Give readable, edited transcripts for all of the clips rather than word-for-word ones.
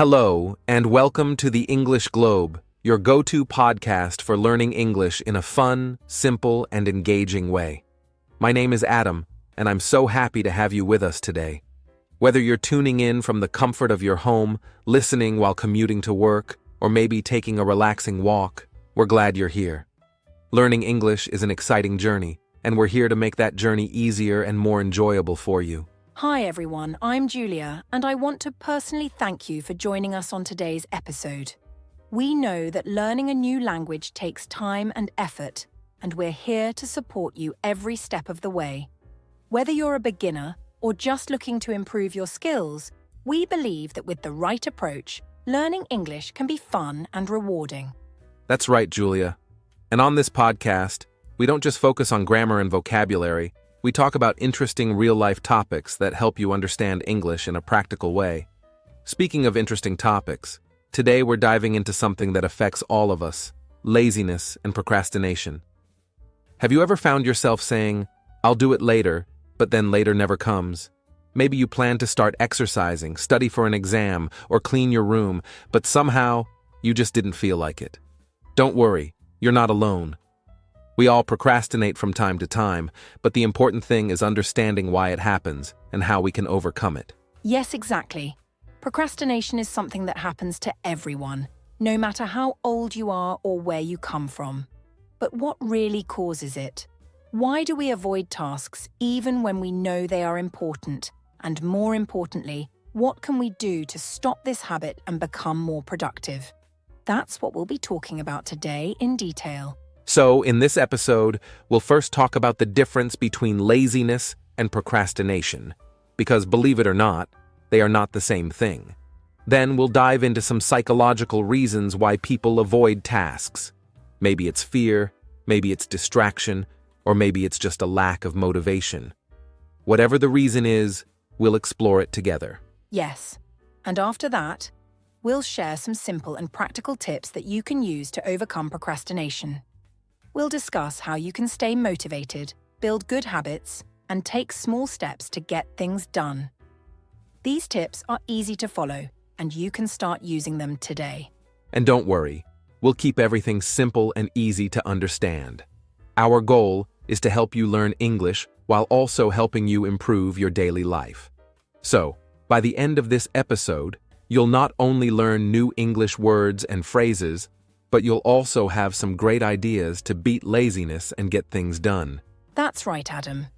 Hello, and welcome to the English Globe, your go-to podcast for learning English in a fun, simple, and engaging way. My name is Adam, and I'm so happy to have you with us today. Whether you're tuning in from the comfort of your home, listening while commuting to work, or maybe taking a relaxing walk, we're glad you're here. Learning English is an exciting journey, and we're here to make that journey easier and more enjoyable for you. Hi everyone, I'm Julia, and I want to personally thank you for joining us on today's episode. We know that learning a new language takes time and effort, and we're here to support you every step of the way. Whether you're a beginner or just looking to improve your skills, we believe that with the right approach, learning English can be fun and rewarding. That's right, Julia. And on this podcast, we don't just focus on grammar and vocabulary. We talk about interesting real-life topics that help you understand English in a practical way. Speaking of interesting topics, today we're diving into something that affects all of us: laziness and procrastination. Have you ever found yourself saying, "I'll do it later," but then later never comes? Maybe you plan to start exercising, study for an exam, or clean your room, but somehow you just didn't feel like it. Don't worry, you're not alone. We all procrastinate from time to time, but the important thing is understanding why it happens and how we can overcome it. Yes, exactly. Procrastination is something that happens to everyone, no matter how old you are or where you come from. But what really causes it? Why do we avoid tasks even when we know they are important? And more importantly, what can we do to stop this habit and become more productive? That's what we'll be talking about today in detail. So, in this episode, we'll first talk about the difference between laziness and procrastination, because believe it or not, they are not the same thing. Then we'll dive into some psychological reasons why people avoid tasks. Maybe it's fear, maybe it's distraction, or maybe it's just a lack of motivation. Whatever the reason is, we'll explore it together. Yes, and after that, we'll share some simple and practical tips that you can use to overcome procrastination. We'll discuss how you can stay motivated, build good habits, and take small steps to get things done. These tips are easy to follow, and you can start using them today. And don't worry, we'll keep everything simple and easy to understand. Our goal is to help you learn English while also helping you improve your daily life. So, by the end of this episode, you'll not only learn new English words and phrases, but you'll also have some great ideas to beat laziness and get things done. That's right, Adam.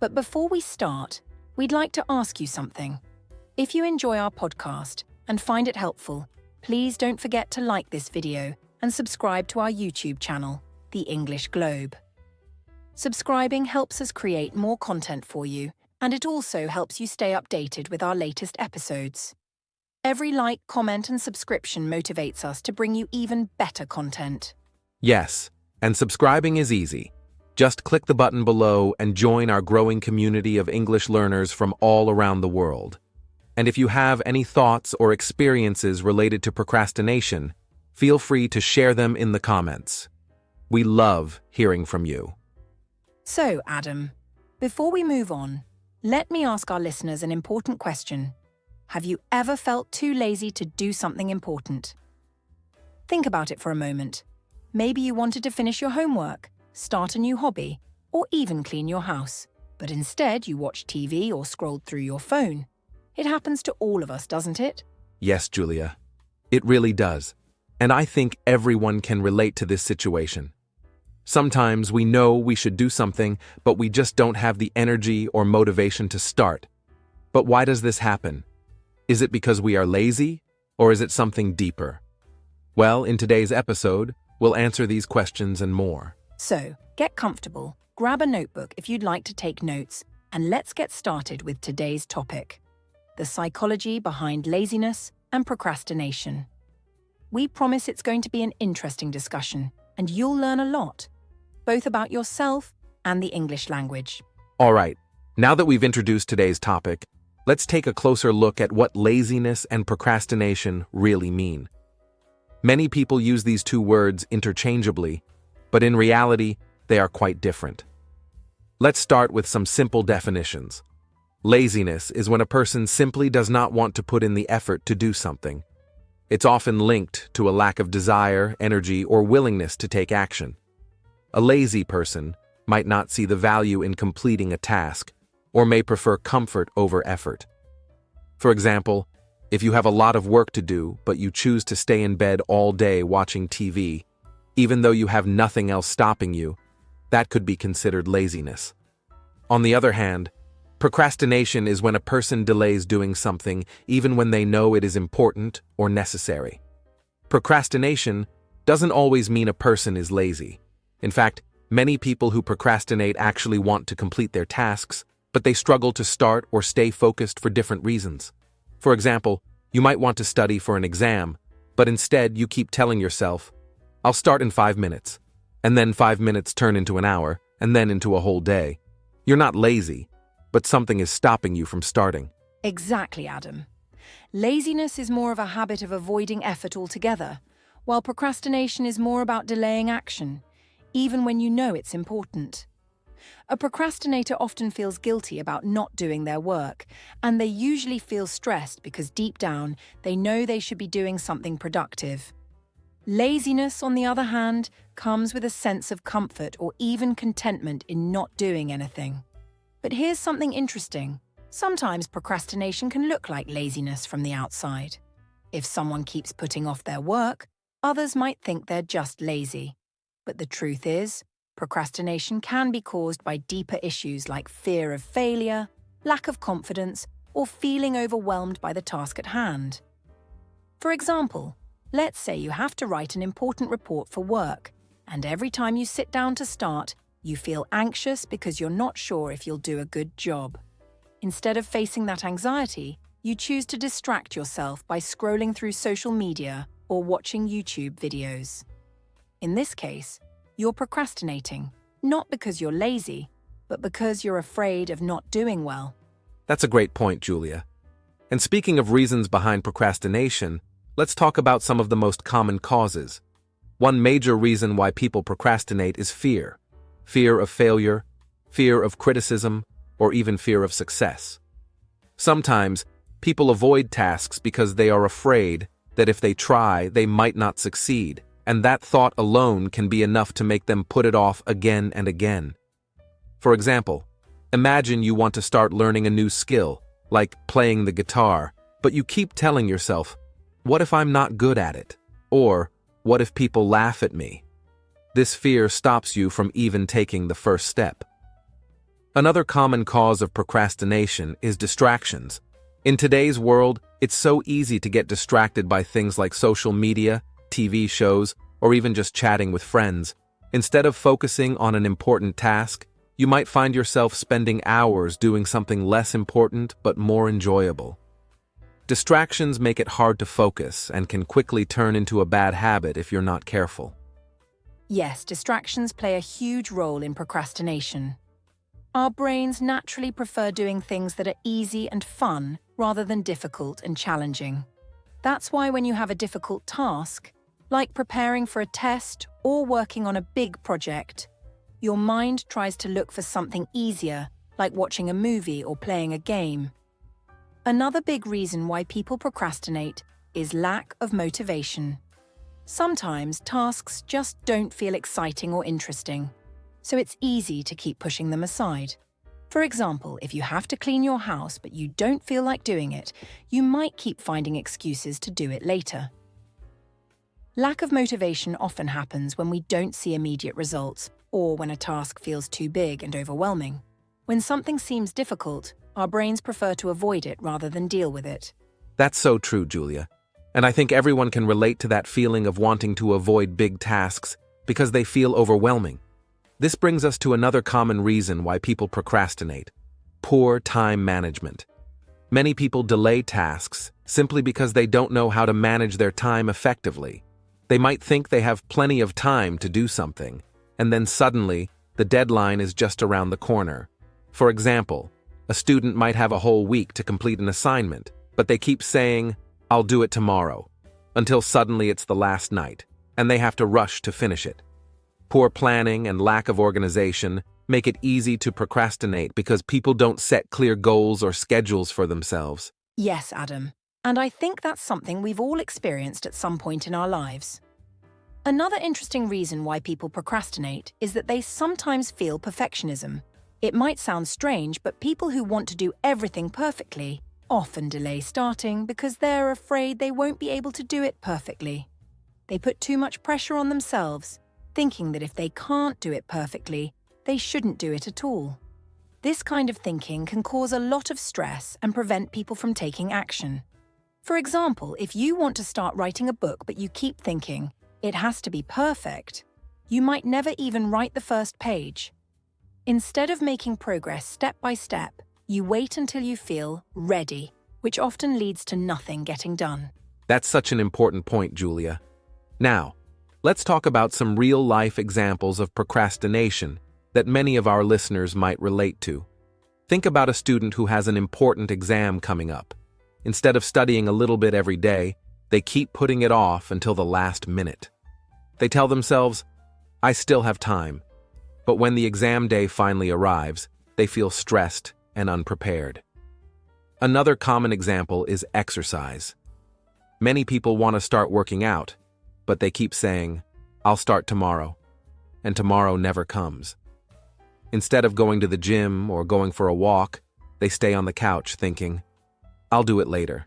But before we start, we'd like to ask you something. If you enjoy our podcast and find it helpful, please don't forget to like this video and subscribe to our YouTube channel, The English Globe. Subscribing helps us create more content for you, and it also helps you stay updated with our latest episodes. Every like, comment, and subscription motivates us to bring you even better content. Yes, and subscribing is easy. Just click the button below and join our growing community of English learners from all around the world. And if you have any thoughts or experiences related to procrastination, feel free to share them in the comments. We love hearing from you. So, Adam, before we move on, let me ask our listeners an important question. Have you ever felt too lazy to do something important? Think about it for a moment. Maybe you wanted to finish your homework, start a new hobby, or even clean your house, but instead you watched TV or scrolled through your phone. It happens to all of us, doesn't it? Yes, Julia. It really does. And I think everyone can relate to this situation. Sometimes we know we should do something, but we just don't have the energy or motivation to start. But why does this happen? Is it because we are lazy, or is it something deeper? Well, in today's episode, we'll answer these questions and more. So, get comfortable, grab a notebook if you'd like to take notes, and let's get started with today's topic: the psychology behind laziness and procrastination. We promise it's going to be an interesting discussion, and you'll learn a lot, both about yourself and the English language. All right, now that we've introduced today's topic, let's take a closer look at what laziness and procrastination really mean. Many people use these two words interchangeably, but in reality, they are quite different. Let's start with some simple definitions. Laziness is when a person simply does not want to put in the effort to do something. It's often linked to a lack of desire, energy, or willingness to take action. A lazy person might not see the value in completing a task, or may prefer comfort over effort. For example, if you have a lot of work to do, but you choose to stay in bed all day watching TV, even though you have nothing else stopping you, that could be considered laziness. On the other hand, procrastination is when a person delays doing something even when they know it is important or necessary. Procrastination doesn't always mean a person is lazy. In fact, many people who procrastinate actually want to complete their tasks, but they struggle to start or stay focused for different reasons. For example, you might want to study for an exam, but instead you keep telling yourself, "I'll start in 5 minutes," and then 5 minutes turn into an hour, and then into a whole day. You're not lazy, but something is stopping you from starting. Exactly, Adam. Laziness is more of a habit of avoiding effort altogether, while procrastination is more about delaying action, even when you know it's important. A procrastinator often feels guilty about not doing their work, and they usually feel stressed because deep down they know they should be doing something productive. Laziness, on the other hand, comes with a sense of comfort or even contentment in not doing anything. But here's something interesting. Sometimes procrastination can look like laziness from the outside. If someone keeps putting off their work, others might think they're just lazy. But the truth is, procrastination can be caused by deeper issues like fear of failure, lack of confidence, or feeling overwhelmed by the task at hand. For example, let's say you have to write an important report for work, and every time you sit down to start, you feel anxious because you're not sure if you'll do a good job. Instead of facing that anxiety, you choose to distract yourself by scrolling through social media or watching YouTube videos. In this case, you're procrastinating, not because you're lazy, but because you're afraid of not doing well. That's a great point, Julia. And speaking of reasons behind procrastination, let's talk about some of the most common causes. One major reason why people procrastinate is fear. Fear of failure, fear of criticism, or even fear of success. Sometimes, people avoid tasks because they are afraid that if they try, they might not succeed, and that thought alone can be enough to make them put it off again and again. For example, imagine you want to start learning a new skill, like playing the guitar, but you keep telling yourself, "What if I'm not good at it?" Or, "What if people laugh at me?" This fear stops you from even taking the first step. Another common cause of procrastination is distractions. In today's world, it's so easy to get distracted by things like social media, TV shows, or even just chatting with friends. Instead of focusing on an important task, you might find yourself spending hours doing something less important but more enjoyable. Distractions make it hard to focus and can quickly turn into a bad habit if you're not careful. Yes, distractions play a huge role in procrastination. Our brains naturally prefer doing things that are easy and fun rather than difficult and challenging. That's why when you have a difficult task, like preparing for a test or working on a big project, your mind tries to look for something easier, like watching a movie or playing a game. Another big reason why people procrastinate is lack of motivation. Sometimes tasks just don't feel exciting or interesting, so it's easy to keep pushing them aside. For example, if you have to clean your house but you don't feel like doing it, you might keep finding excuses to do it later. Lack of motivation often happens when we don't see immediate results or when a task feels too big and overwhelming. When something seems difficult, our brains prefer to avoid it rather than deal with it. That's so true, Julia. And I think everyone can relate to that feeling of wanting to avoid big tasks because they feel overwhelming. This brings us to another common reason why people procrastinate: poor time management. Many people delay tasks simply because they don't know how to manage their time effectively. They might think they have plenty of time to do something, and then suddenly, the deadline is just around the corner. For example, a student might have a whole week to complete an assignment, but they keep saying, "I'll do it tomorrow," until suddenly it's the last night, and they have to rush to finish it. Poor planning and lack of organization make it easy to procrastinate because people don't set clear goals or schedules for themselves. Yes, Adam. And I think that's something we've all experienced at some point in our lives. Another interesting reason why people procrastinate is that they sometimes feel perfectionism. It might sound strange, but people who want to do everything perfectly often delay starting because they're afraid they won't be able to do it perfectly. They put too much pressure on themselves, thinking that if they can't do it perfectly, they shouldn't do it at all. This kind of thinking can cause a lot of stress and prevent people from taking action. For example, if you want to start writing a book but you keep thinking, it has to be perfect, you might never even write the first page. Instead of making progress step by step, you wait until you feel ready, which often leads to nothing getting done. That's such an important point, Julia. Now, let's talk about some real-life examples of procrastination that many of our listeners might relate to. Think about a student who has an important exam coming up. Instead of studying a little bit every day, they keep putting it off until the last minute. They tell themselves, "I still have time." But when the exam day finally arrives, they feel stressed and unprepared. Another common example is exercise. Many people want to start working out, but they keep saying, "I'll start tomorrow," and tomorrow never comes. Instead of going to the gym or going for a walk, they stay on the couch thinking, "I'll do it later."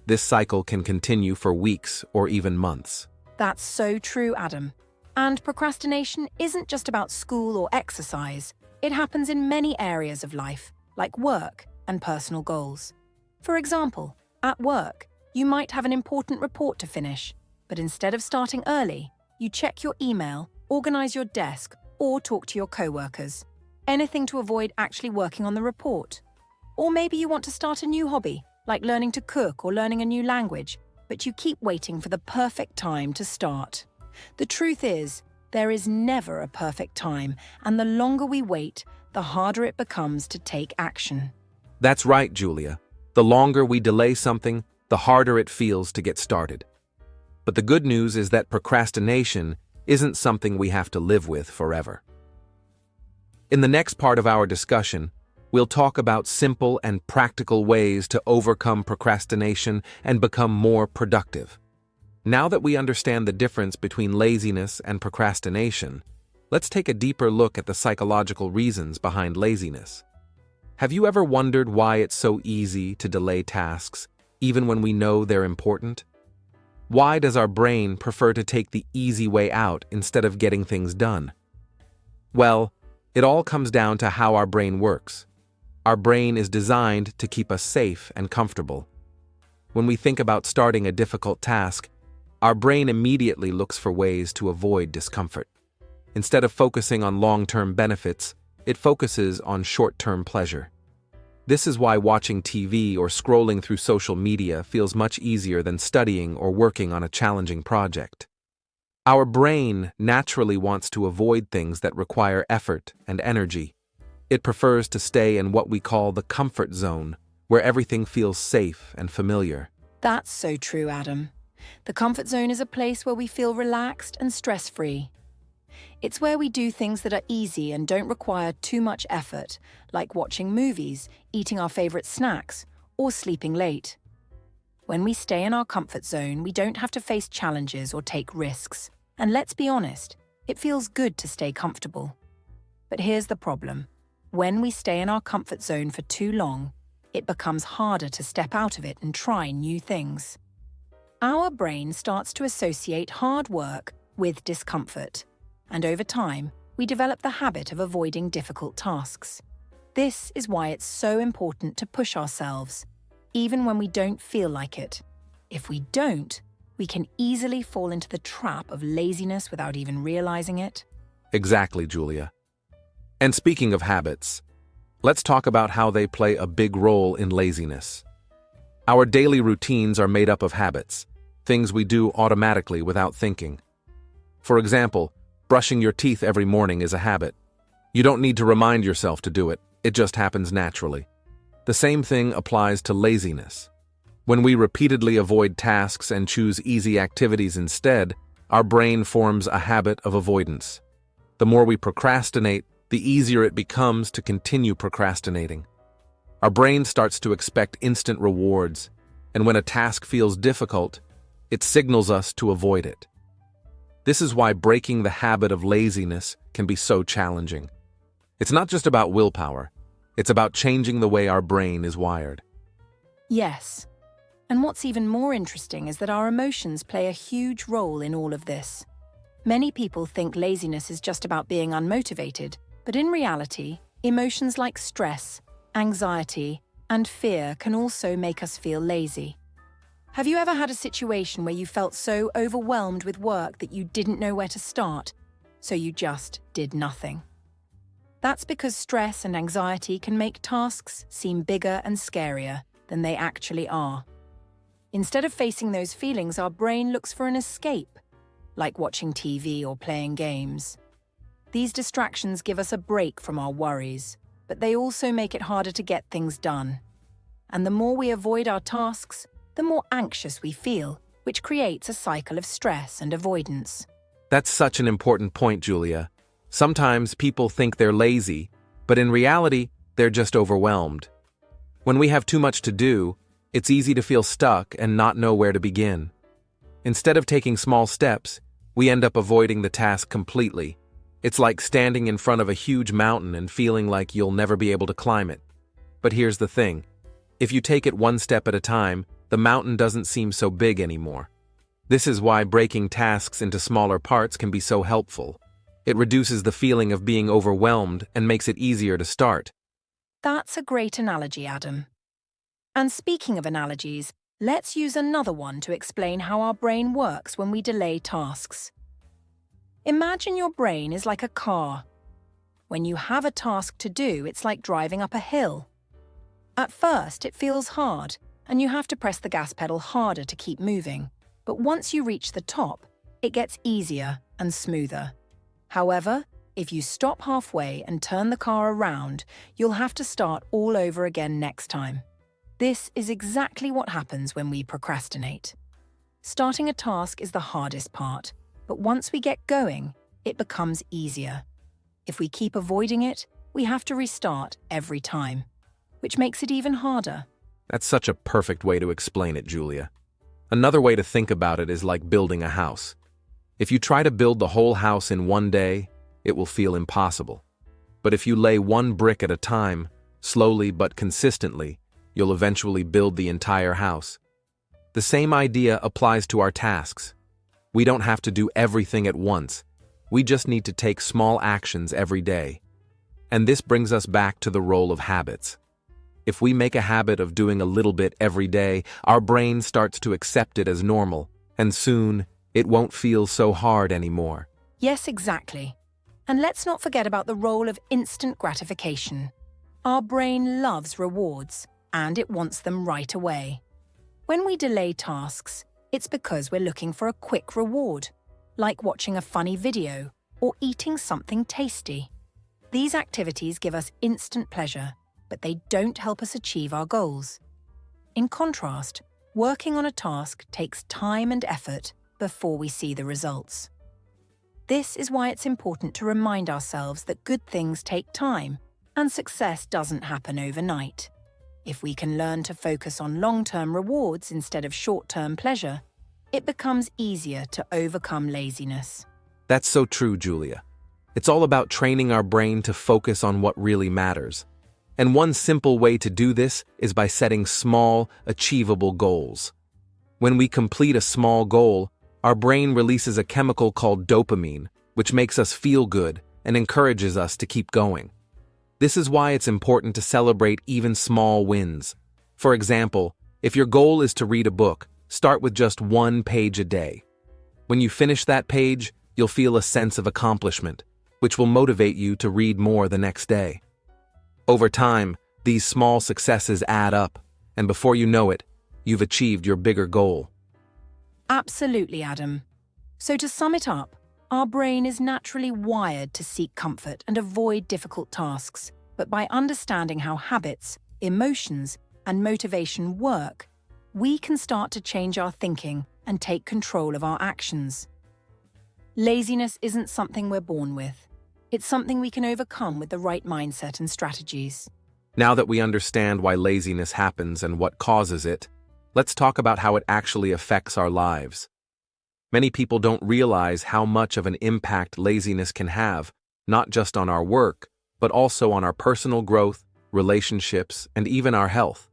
This cycle can continue for weeks or even months. That's so true, Adam. And procrastination isn't just about school or exercise. It happens in many areas of life, like work and personal goals. For example, at work, you might have an important report to finish, but instead of starting early, you check your email, organize your desk, or talk to your co-workers. Anything to avoid actually working on the report. Or maybe you want to start a new hobby, like learning to cook or learning a new language, but you keep waiting for the perfect time to start. The truth is, there is never a perfect time, and the longer we wait, the harder it becomes to take action. That's right, Julia. The longer we delay something, the harder it feels to get started. But the good news is that procrastination isn't something we have to live with forever. In the next part of our discussion, we'll talk about simple and practical ways to overcome procrastination and become more productive. Now that we understand the difference between laziness and procrastination, let's take a deeper look at the psychological reasons behind laziness. Have you ever wondered why it's so easy to delay tasks, even when we know they're important? Why does our brain prefer to take the easy way out instead of getting things done? Well, it all comes down to how our brain works. Our brain is designed to keep us safe and comfortable. When we think about starting a difficult task, our brain immediately looks for ways to avoid discomfort. Instead of focusing on long-term benefits, it focuses on short-term pleasure. This is why watching TV or scrolling through social media feels much easier than studying or working on a challenging project. Our brain naturally wants to avoid things that require effort and energy. It prefers to stay in what we call the comfort zone, where everything feels safe and familiar. That's so true, Adam. The comfort zone is a place where we feel relaxed and stress-free. It's where we do things that are easy and don't require too much effort, like watching movies, eating our favorite snacks, or sleeping late. When we stay in our comfort zone, we don't have to face challenges or take risks. And let's be honest, it feels good to stay comfortable. But here's the problem. When we stay in our comfort zone for too long, it becomes harder to step out of it and try new things. Our brain starts to associate hard work with discomfort, and over time, we develop the habit of avoiding difficult tasks. This is why it's so important to push ourselves, even when we don't feel like it. If we don't, we can easily fall into the trap of laziness without even realizing it. Exactly, Julia. And speaking of habits, let's talk about how they play a big role in laziness. Our daily routines are made up of habits, things we do automatically without thinking. For example, brushing your teeth every morning is a habit. You don't need to remind yourself to do it, it just happens naturally. The same thing applies to laziness. When we repeatedly avoid tasks and choose easy activities instead, our brain forms a habit of avoidance. The more we procrastinate, the easier it becomes to continue procrastinating. Our brain starts to expect instant rewards, and when a task feels difficult, it signals us to avoid it. This is why breaking the habit of laziness can be so challenging. It's not just about willpower, it's about changing the way our brain is wired. Yes. And what's even more interesting is that our emotions play a huge role in all of this. Many people think laziness is just about being unmotivated, but in reality, emotions like stress, anxiety, and fear can also make us feel lazy. Have you ever had a situation where you felt so overwhelmed with work that you didn't know where to start, so you just did nothing? That's because stress and anxiety can make tasks seem bigger and scarier than they actually are. Instead of facing those feelings, our brain looks for an escape, like watching TV or playing games. These distractions give us a break from our worries, but they also make it harder to get things done. And the more we avoid our tasks, the more anxious we feel, which creates a cycle of stress and avoidance. That's such an important point, Julia. Sometimes people think they're lazy, but in reality, they're just overwhelmed. When we have too much to do, it's easy to feel stuck and not know where to begin. Instead of taking small steps, we end up avoiding the task completely. It's like standing in front of a huge mountain and feeling like you'll never be able to climb it. But here's the thing. If you take it one step at a time, the mountain doesn't seem so big anymore. This is why breaking tasks into smaller parts can be so helpful. It reduces the feeling of being overwhelmed and makes it easier to start. That's a great analogy, Adam. And speaking of analogies, let's use another one to explain how our brain works when we delay tasks. Imagine your brain is like a car. When you have a task to do, it's like driving up a hill. At first, it feels hard, and you have to press the gas pedal harder to keep moving. But once you reach the top, it gets easier and smoother. However, if you stop halfway and turn the car around, you'll have to start all over again next time. This is exactly what happens when we procrastinate. Starting a task is the hardest part, but once we get going, it becomes easier. If we keep avoiding it, we have to restart every time, which makes it even harder. That's such a perfect way to explain it, Julia. Another way to think about it is like building a house. If you try to build the whole house in one day, it will feel impossible. But if you lay one brick at a time, slowly but consistently, you'll eventually build the entire house. The same idea applies to our tasks. We don't have to do everything at once. We just need to take small actions every day. And this brings us back to the role of habits. If we make a habit of doing a little bit every day, our brain starts to accept it as normal, and soon, it won't feel so hard anymore. Yes, exactly. And let's not forget about the role of instant gratification. Our brain loves rewards, and it wants them right away. When we delay tasks, it's because we're looking for a quick reward, like watching a funny video or eating something tasty. These activities give us instant pleasure, but they don't help us achieve our goals. In contrast, working on a task takes time and effort before we see the results. This is why it's important to remind ourselves that good things take time, and success doesn't happen overnight. If we can learn to focus on long-term rewards instead of short-term pleasure, it becomes easier to overcome laziness. That's so true, Julia. It's all about training our brain to focus on what really matters. And one simple way to do this is by setting small, achievable goals. When we complete a small goal, our brain releases a chemical called dopamine, which makes us feel good and encourages us to keep going. This is why it's important to celebrate even small wins. For example, if your goal is to read a book, start with just 1 page a day. When you finish that page, you'll feel a sense of accomplishment, which will motivate you to read more the next day. Over time, these small successes add up, and before you know it, you've achieved your bigger goal. Absolutely, Adam. So to sum it up, our brain is naturally wired to seek comfort and avoid difficult tasks, but by understanding how habits, emotions, and motivation work, we can start to change our thinking and take control of our actions. Laziness isn't something we're born with. It's something we can overcome with the right mindset and strategies. Now that we understand why laziness happens and what causes it, let's talk about how it actually affects our lives. Many people don't realize how much of an impact laziness can have, not just on our work, but also on our personal growth, relationships, and even our health.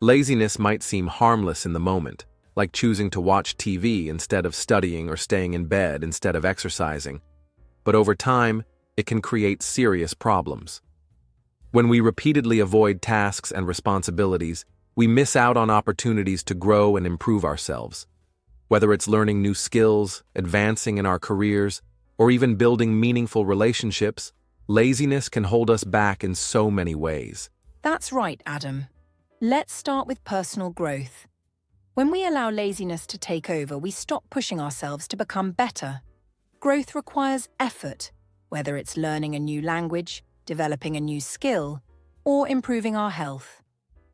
Laziness might seem harmless in the moment, like choosing to watch TV instead of studying or staying in bed instead of exercising. But over time, it can create serious problems. When we repeatedly avoid tasks and responsibilities, we miss out on opportunities to grow and improve ourselves. Whether it's learning new skills, advancing in our careers, or even building meaningful relationships, laziness can hold us back in so many ways. That's right, Adam. Let's start with personal growth. When we allow laziness to take over, we stop pushing ourselves to become better. Growth requires effort, whether it's learning a new language, developing a new skill, or improving our health.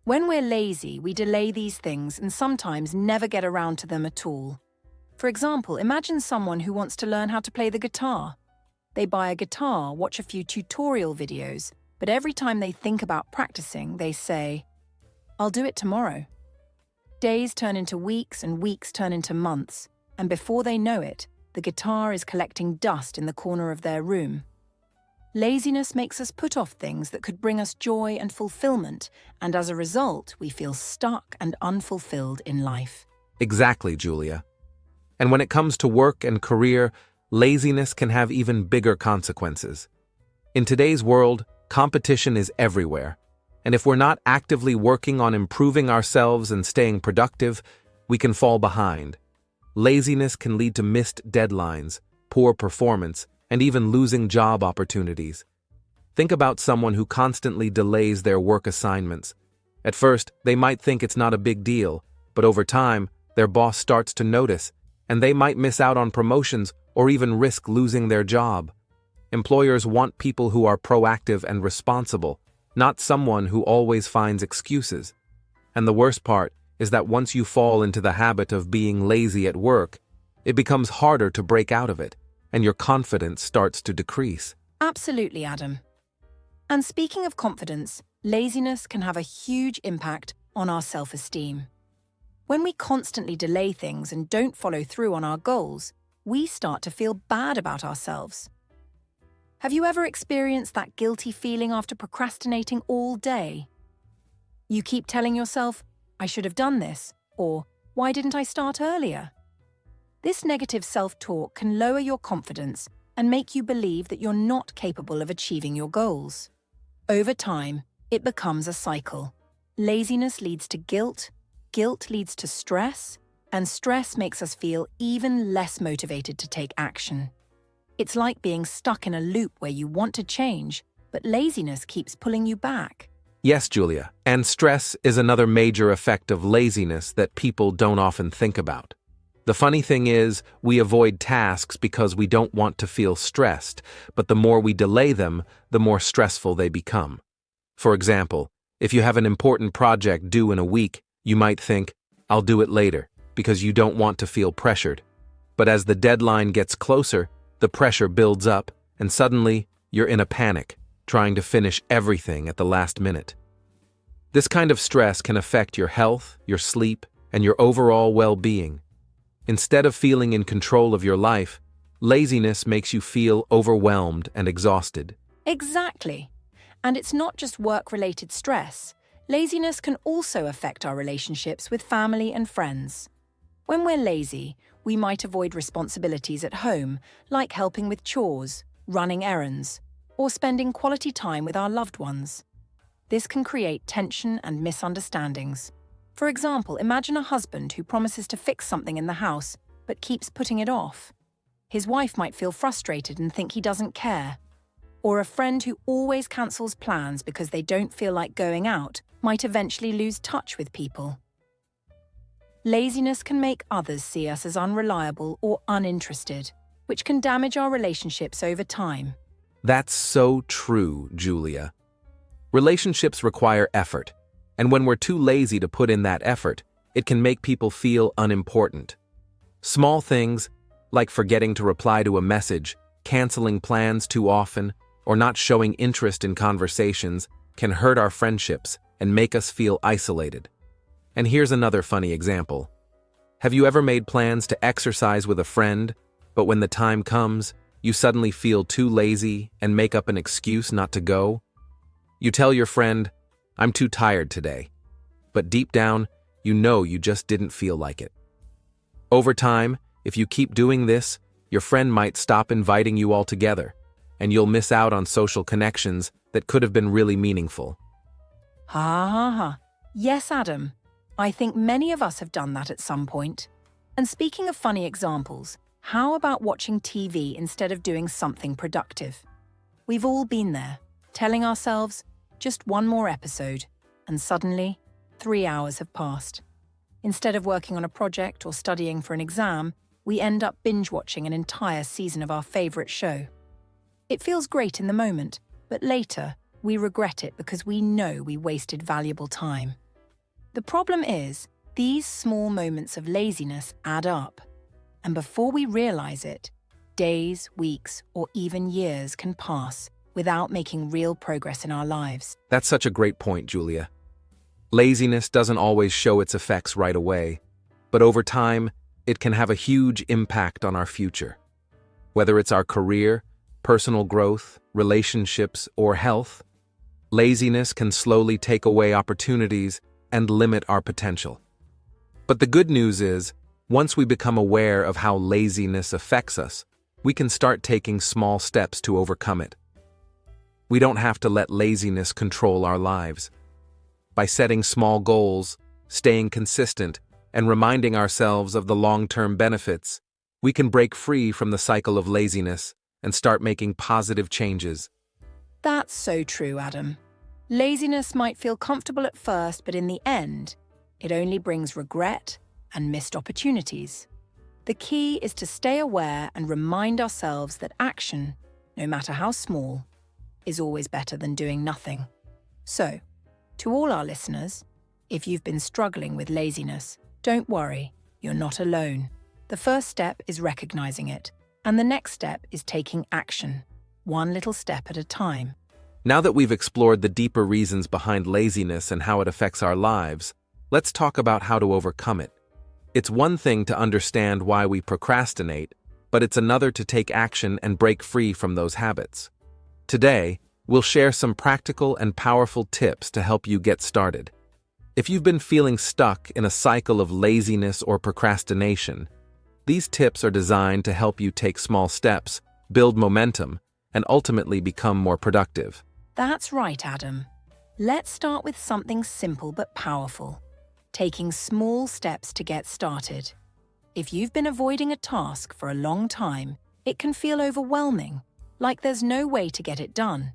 When we're lazy, we delay these things and sometimes never get around to them at all. For example, imagine someone who wants to learn how to play the guitar. They buy a guitar, watch a few tutorial videos, but every time they think about practicing, they say, "I'll do it tomorrow." Days turn into weeks and weeks turn into months, and before they know it, the guitar is collecting dust in the corner of their room. Laziness makes us put off things that could bring us joy and fulfillment, and as a result, we feel stuck and unfulfilled in life. Exactly, Julia. And when it comes to work and career, laziness can have even bigger consequences. In today's world, competition is everywhere, and if we're not actively working on improving ourselves and staying productive, we can fall behind. Laziness can lead to missed deadlines, poor performance, and even losing job opportunities. Think about someone who constantly delays their work assignments. At first, they might think it's not a big deal, but over time, their boss starts to notice, and they might miss out on promotions or even risk losing their job. Employers want people who are proactive and responsible, not someone who always finds excuses. And the worst part is that once you fall into the habit of being lazy at work, it becomes harder to break out of it, and your confidence starts to decrease. Absolutely, Adam. And speaking of confidence, laziness can have a huge impact on our self-esteem. When we constantly delay things and don't follow through on our goals, we start to feel bad about ourselves. Have you ever experienced that guilty feeling after procrastinating all day? You keep telling yourself, "I should have done this," or "Why didn't I start earlier?" This negative self-talk can lower your confidence and make you believe that you're not capable of achieving your goals. Over time, it becomes a cycle. Laziness leads to guilt, guilt leads to stress, and stress makes us feel even less motivated to take action. It's like being stuck in a loop where you want to change, but laziness keeps pulling you back. Yes, Julia, and stress is another major effect of laziness that people don't often think about. The funny thing is, we avoid tasks because we don't want to feel stressed, but the more we delay them, the more stressful they become. For example, if you have an important project due in a week, you might think, "I'll do it later," because you don't want to feel pressured. But as the deadline gets closer, the pressure builds up, and suddenly, you're in a panic, trying to finish everything at the last minute. This kind of stress can affect your health, your sleep, and your overall well-being. Instead of feeling in control of your life, laziness makes you feel overwhelmed and exhausted. Exactly. And it's not just work-related stress. Laziness can also affect our relationships with family and friends. When we're lazy, we might avoid responsibilities at home, like helping with chores, running errands, or spending quality time with our loved ones. This can create tension and misunderstandings. For example, imagine a husband who promises to fix something in the house, but keeps putting it off. His wife might feel frustrated and think he doesn't care. Or a friend who always cancels plans because they don't feel like going out might eventually lose touch with people. Laziness can make others see us as unreliable or uninterested, which can damage our relationships over time. That's so true, Julia. Relationships require effort, and when we're too lazy to put in that effort, it can make people feel unimportant. Small things, like forgetting to reply to a message, canceling plans too often, or not showing interest in conversations, can hurt our friendships and make us feel isolated. And here's another funny example. Have you ever made plans to exercise with a friend, but when the time comes, you suddenly feel too lazy and make up an excuse not to go? You tell your friend, "I'm too tired today," but deep down, you know you just didn't feel like it. Over time, if you keep doing this, your friend might stop inviting you altogether, and you'll miss out on social connections that could have been really meaningful. Ha ha ha. Yes, Adam. I think many of us have done that at some point. And speaking of funny examples, how about watching TV instead of doing something productive? We've all been there, telling ourselves, just one more episode, and suddenly, 3 hours have passed. Instead of working on a project or studying for an exam, we end up binge-watching an entire season of our favorite show. It feels great in the moment, but later, we regret it because we know we wasted valuable time. The problem is, these small moments of laziness add up, and before we realize it, days, weeks, or even years can pass without making real progress in our lives. That's such a great point, Julia. Laziness doesn't always show its effects right away, but over time, it can have a huge impact on our future. Whether it's our career, personal growth, relationships, or health, laziness can slowly take away opportunities and limit our potential. But the good news is, once we become aware of how laziness affects us, we can start taking small steps to overcome it. We don't have to let laziness control our lives. By setting small goals, staying consistent, and reminding ourselves of the long-term benefits, we can break free from the cycle of laziness and start making positive changes. That's so true, Adam. Laziness might feel comfortable at first, but in the end, it only brings regret and missed opportunities. The key is to stay aware and remind ourselves that action, no matter how small, is always better than doing nothing. So, to all our listeners, if you've been struggling with laziness, don't worry, you're not alone. The first step is recognizing it, and the next step is taking action, one little step at a time. Now that we've explored the deeper reasons behind laziness and how it affects our lives, let's talk about how to overcome it. It's one thing to understand why we procrastinate, but it's another to take action and break free from those habits. Today, we'll share some practical and powerful tips to help you get started. If you've been feeling stuck in a cycle of laziness or procrastination, these tips are designed to help you take small steps, build momentum, and ultimately become more productive. That's right, Adam. Let's start with something simple but powerful. Taking small steps to get started. If you've been avoiding a task for a long time, it can feel overwhelming, like there's no way to get it done.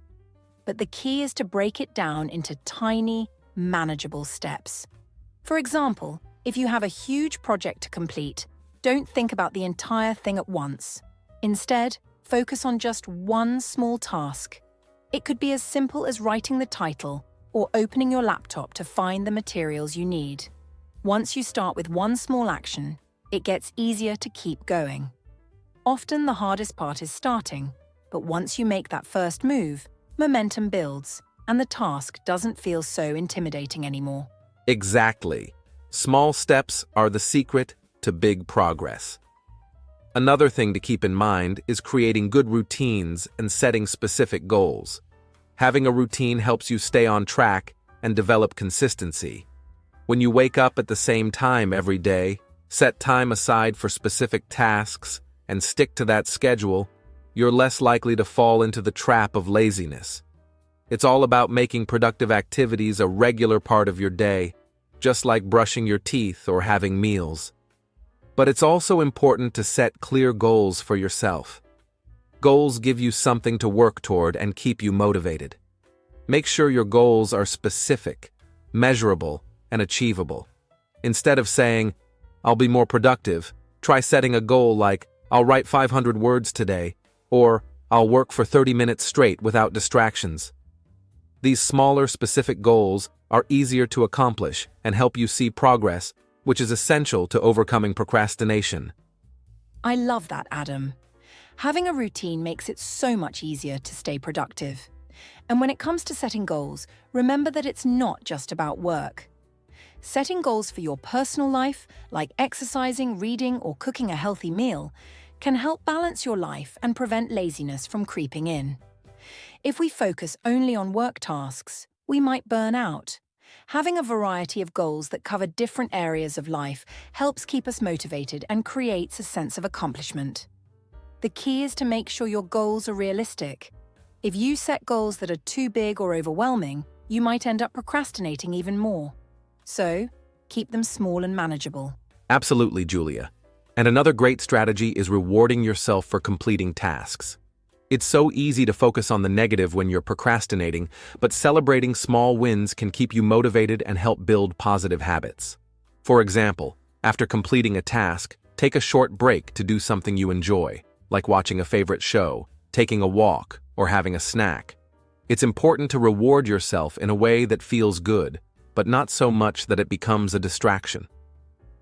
But the key is to break it down into tiny, manageable steps. For example, if you have a huge project to complete, don't think about the entire thing at once. Instead, focus on just one small task. It could be as simple as writing the title or opening your laptop to find the materials you need. Once you start with one small action, it gets easier to keep going. Often the hardest part is starting, but once you make that first move, momentum builds, and the task doesn't feel so intimidating anymore. Exactly. Small steps are the secret to big progress. Another thing to keep in mind is creating good routines and setting specific goals. Having a routine helps you stay on track and develop consistency. When you wake up at the same time every day, set time aside for specific tasks, and stick to that schedule, you're less likely to fall into the trap of laziness. It's all about making productive activities a regular part of your day, just like brushing your teeth or having meals. But it's also important to set clear goals for yourself. Goals give you something to work toward and keep you motivated. Make sure your goals are specific, measurable, and achievable. Instead of saying, "I'll be more productive," try setting a goal like, "I'll write 500 words today," or "I'll work for 30 minutes straight without distractions." These smaller, specific goals are easier to accomplish and help you see progress, which is essential to overcoming procrastination. I love that, Adam. Having a routine makes it so much easier to stay productive. And when it comes to setting goals, remember that it's not just about work. Setting goals for your personal life, like exercising, reading, or cooking a healthy meal, can help balance your life and prevent laziness from creeping in. If we focus only on work tasks, we might burn out. Having a variety of goals that cover different areas of life helps keep us motivated and creates a sense of accomplishment. The key is to make sure your goals are realistic. If you set goals that are too big or overwhelming, you might end up procrastinating even more. So, keep them small and manageable. Absolutely, Julia. And another great strategy is rewarding yourself for completing tasks. It's so easy to focus on the negative when you're procrastinating, but celebrating small wins can keep you motivated and help build positive habits. For example, after completing a task, take a short break to do something you enjoy, like watching a favorite show, taking a walk, or having a snack. It's important to reward yourself in a way that feels good, but not so much that it becomes a distraction.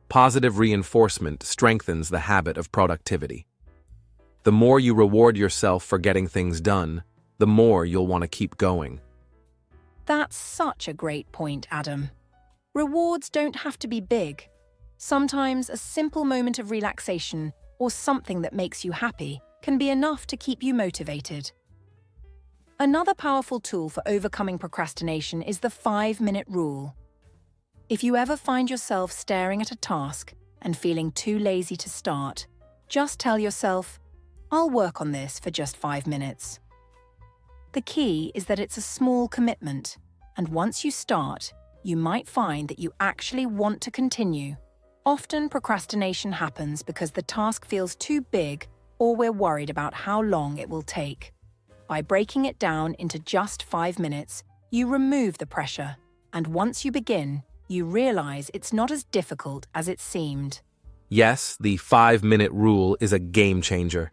Positive reinforcement strengthens the habit of productivity. The more you reward yourself for getting things done, the more you'll want to keep going. That's such a great point, Adam. Rewards don't have to be big. Sometimes a simple moment of relaxation or something that makes you happy can be enough to keep you motivated. Another powerful tool for overcoming procrastination is the 5-minute rule. If you ever find yourself staring at a task and feeling too lazy to start, just tell yourself, "I'll work on this for just 5 minutes." The key is that it's a small commitment, and once you start, you might find that you actually want to continue. Often procrastination happens because the task feels too big or we're worried about how long it will take. By breaking it down into just 5 minutes, you remove the pressure, and once you begin, you realize it's not as difficult as it seemed. Yes, the 5-minute rule is a game changer.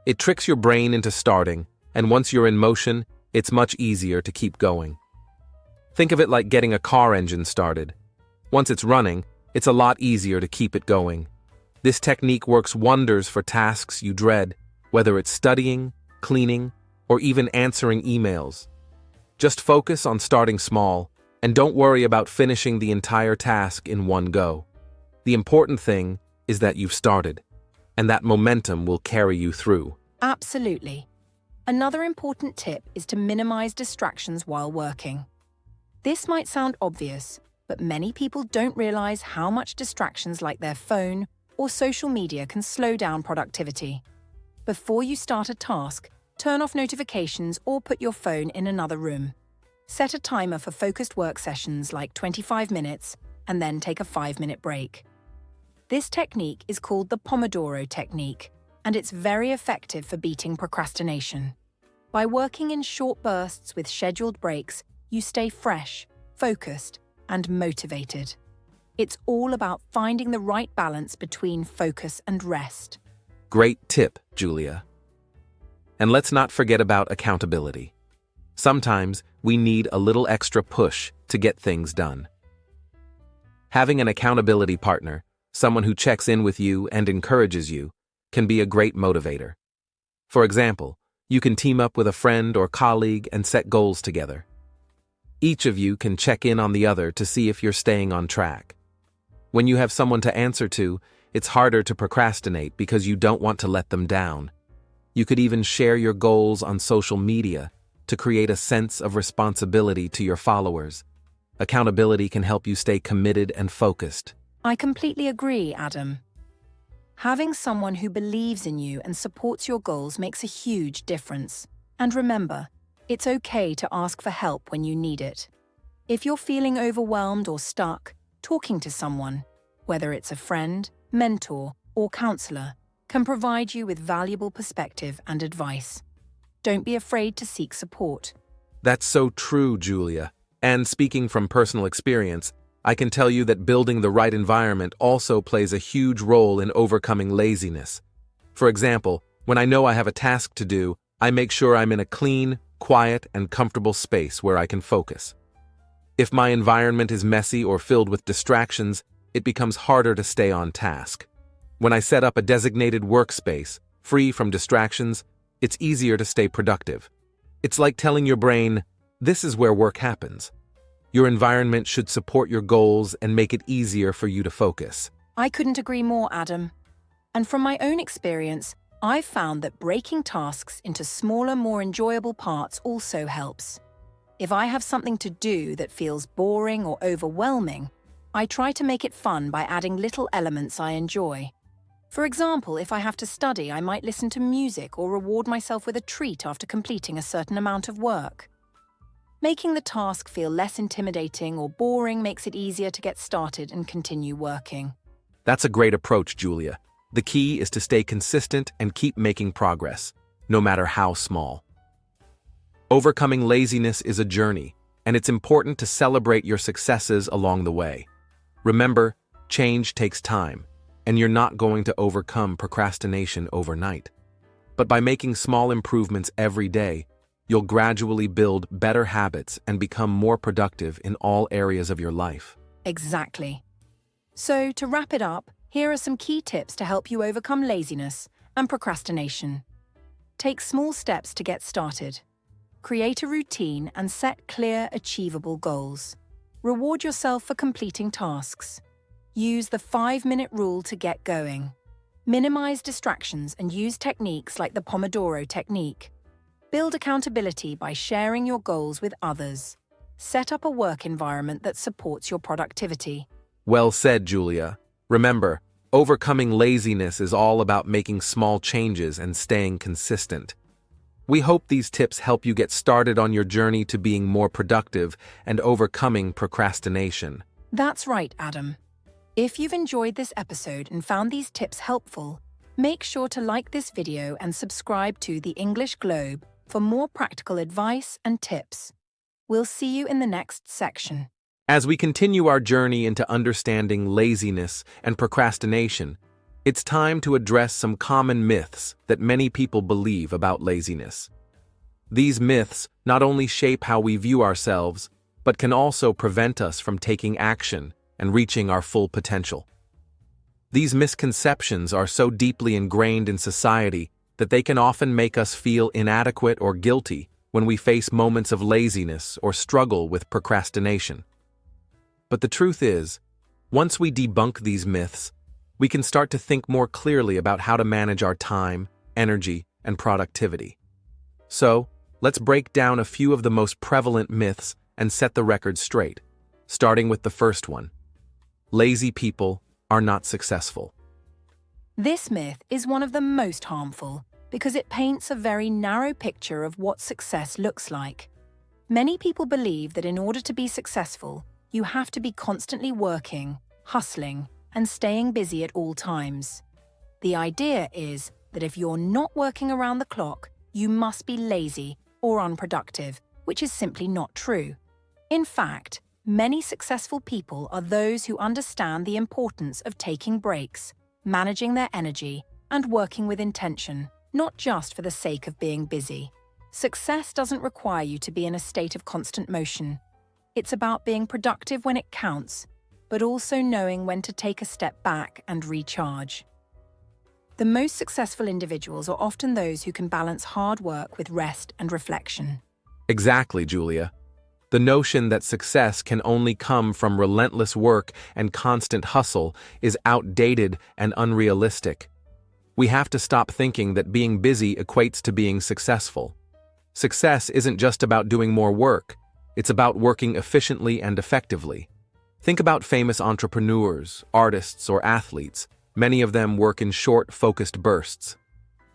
It tricks your brain into starting, and once you're in motion, it's much easier to keep going. Think of it like getting a car engine started. Once it's running, it's a lot easier to keep it going. This technique works wonders for tasks you dread, whether it's studying, cleaning, or even answering emails. Just focus on starting small, and don't worry about finishing the entire task in one go. The important thing is that you've started, and that momentum will carry you through. Absolutely. Another important tip is to minimize distractions while working. This might sound obvious, but many people don't realize how much distractions like their phone or social media can slow down productivity. Before you start a task, turn off notifications or put your phone in another room. Set a timer for focused work sessions like 25 minutes and then take a 5-minute break. This technique is called the Pomodoro technique, and it's very effective for beating procrastination. By working in short bursts with scheduled breaks, you stay fresh, focused, and motivated. It's all about finding the right balance between focus and rest. Great tip, Julia. And let's not forget about accountability. Sometimes we need a little extra push to get things done. Having an accountability partner, someone who checks in with you and encourages you, can be a great motivator. For example, you can team up with a friend or colleague and set goals together. Each of you can check in on the other to see if you're staying on track. When you have someone to answer to, it's harder to procrastinate because you don't want to let them down. You could even share your goals on social media to create a sense of responsibility to your followers. Accountability can help you stay committed and focused. I completely agree, Adam. Having someone who believes in you and supports your goals makes a huge difference. And remember, it's okay to ask for help when you need it. If you're feeling overwhelmed or stuck, talking to someone, whether it's a friend, mentor, or counselor, can provide you with valuable perspective and advice. Don't be afraid to seek support. That's so true, Julia. And speaking from personal experience, I can tell you that building the right environment also plays a huge role in overcoming laziness. For example, when I know I have a task to do, I make sure I'm in a clean, quiet, and comfortable space where I can focus. If my environment is messy or filled with distractions, it becomes harder to stay on task. When I set up a designated workspace, free from distractions, it's easier to stay productive. It's like telling your brain, "This is where work happens." Your environment should support your goals and make it easier for you to focus. I couldn't agree more, Adam. And from my own experience, I've found that breaking tasks into smaller, more enjoyable parts also helps. If I have something to do that feels boring or overwhelming, I try to make it fun by adding little elements I enjoy. For example, if I have to study, I might listen to music or reward myself with a treat after completing a certain amount of work. Making the task feel less intimidating or boring makes it easier to get started and continue working. That's a great approach, Julia. The key is to stay consistent and keep making progress, no matter how small. Overcoming laziness is a journey, and it's important to celebrate your successes along the way. Remember, change takes time, and you're not going to overcome procrastination overnight. But by making small improvements every day, you'll gradually build better habits and become more productive in all areas of your life. Exactly. So, to wrap it up, here are some key tips to help you overcome laziness and procrastination. Take small steps to get started. Create a routine and set clear, achievable goals. Reward yourself for completing tasks. Use the 5-minute rule to get going. Minimize distractions and use techniques like the Pomodoro technique. Build accountability by sharing your goals with others. Set up a work environment that supports your productivity. Well said, Julia. Remember, overcoming laziness is all about making small changes and staying consistent. We hope these tips help you get started on your journey to being more productive and overcoming procrastination. That's right, Adam. If you've enjoyed this episode and found these tips helpful, make sure to like this video and subscribe to The English Globe for more practical advice and tips. We'll see you in the next section. As we continue our journey into understanding laziness and procrastination, it's time to address some common myths that many people believe about laziness. These myths not only shape how we view ourselves, but can also prevent us from taking action and reaching our full potential. These misconceptions are so deeply ingrained in society that they can often make us feel inadequate or guilty when we face moments of laziness or struggle with procrastination. But the truth is, once we debunk these myths, we can start to think more clearly about how to manage our time, energy, and productivity. So, let's break down a few of the most prevalent myths and set the record straight, starting with the first one. Lazy people are not successful. This myth is one of the most harmful because it paints a very narrow picture of what success looks like. Many people believe that in order to be successful, you have to be constantly working, hustling, and staying busy at all times. The idea is that if you're not working around the clock, you must be lazy or unproductive, which is simply not true. In fact, many successful people are those who understand the importance of taking breaks, managing their energy, and working with intention, not just for the sake of being busy. Success doesn't require you to be in a state of constant motion. It's about being productive when it counts, but also knowing when to take a step back and recharge. The most successful individuals are often those who can balance hard work with rest and reflection. Exactly, Julia. The notion that success can only come from relentless work and constant hustle is outdated and unrealistic. We have to stop thinking that being busy equates to being successful. Success isn't just about doing more work, it's about working efficiently and effectively. Think about famous entrepreneurs, artists, or athletes. Many of them work in short, focused bursts.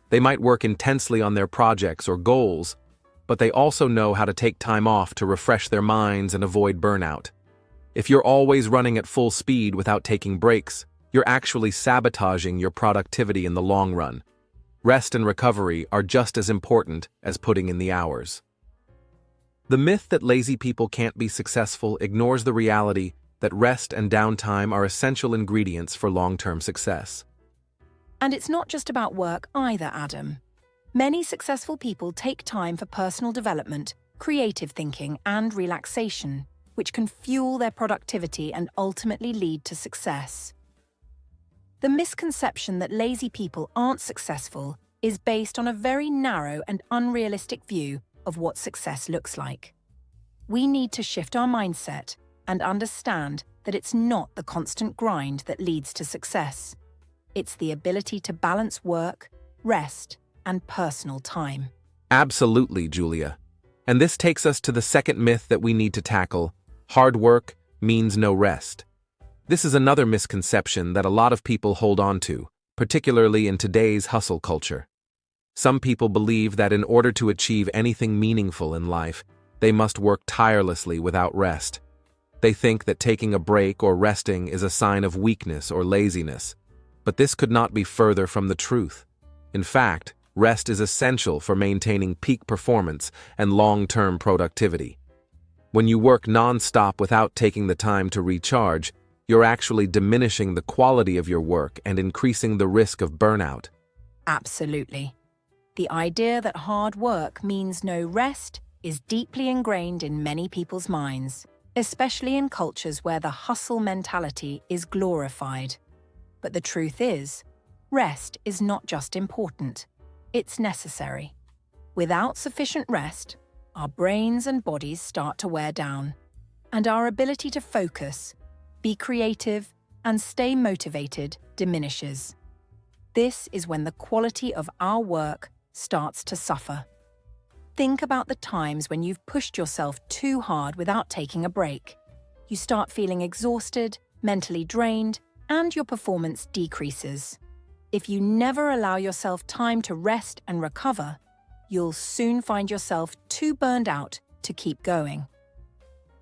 They might work intensely on their projects or goals, but they also know how to take time off to refresh their minds and avoid burnout. If you're always running at full speed without taking breaks, you're actually sabotaging your productivity in the long run. Rest and recovery are just as important as putting in the hours. The myth that lazy people can't be successful ignores the reality that rest and downtime are essential ingredients for long-term success. And it's not just about work either, Adam. Many successful people take time for personal development, creative thinking, and relaxation, which can fuel their productivity and ultimately lead to success. The misconception that lazy people aren't successful is based on a very narrow and unrealistic view of what success looks like. We need to shift our mindset and understand that it's not the constant grind that leads to success. It's the ability to balance work, rest, and personal time. Absolutely, Julia. And this takes us to the second myth that we need to tackle: hard work means no rest. This is another misconception that a lot of people hold on to, particularly in today's hustle culture. Some people believe that in order to achieve anything meaningful in life, they must work tirelessly without rest. They think that taking a break or resting is a sign of weakness or laziness, but this could not be further from the truth. In fact, rest is essential for maintaining peak performance and long-term productivity. When you work non-stop without taking the time to recharge, you're actually diminishing the quality of your work and increasing the risk of burnout. Absolutely. The idea that hard work means no rest is deeply ingrained in many people's minds, especially in cultures where the hustle mentality is glorified. But the truth is, rest is not just important, it's necessary. Without sufficient rest, our brains and bodies start to wear down, and our ability to focus, be creative, and stay motivated diminishes. This is when the quality of our work starts to suffer. Think about the times when you've pushed yourself too hard without taking a break. You start feeling exhausted, mentally drained, and your performance decreases. If you never allow yourself time to rest and recover, you'll soon find yourself too burned out to keep going.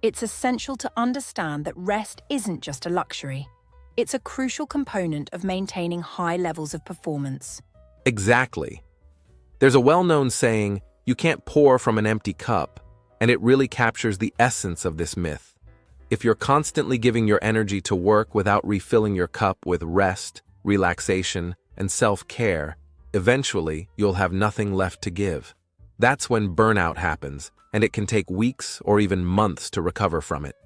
It's essential to understand that rest isn't just a luxury. It's a crucial component of maintaining high levels of performance. Exactly. There's a well-known saying, "You can't pour from an empty cup," and it really captures the essence of this myth. If you're constantly giving your energy to work without refilling your cup with rest, relaxation, and self-care, eventually you'll have nothing left to give. That's when burnout happens, and it can take weeks or even months to recover from it.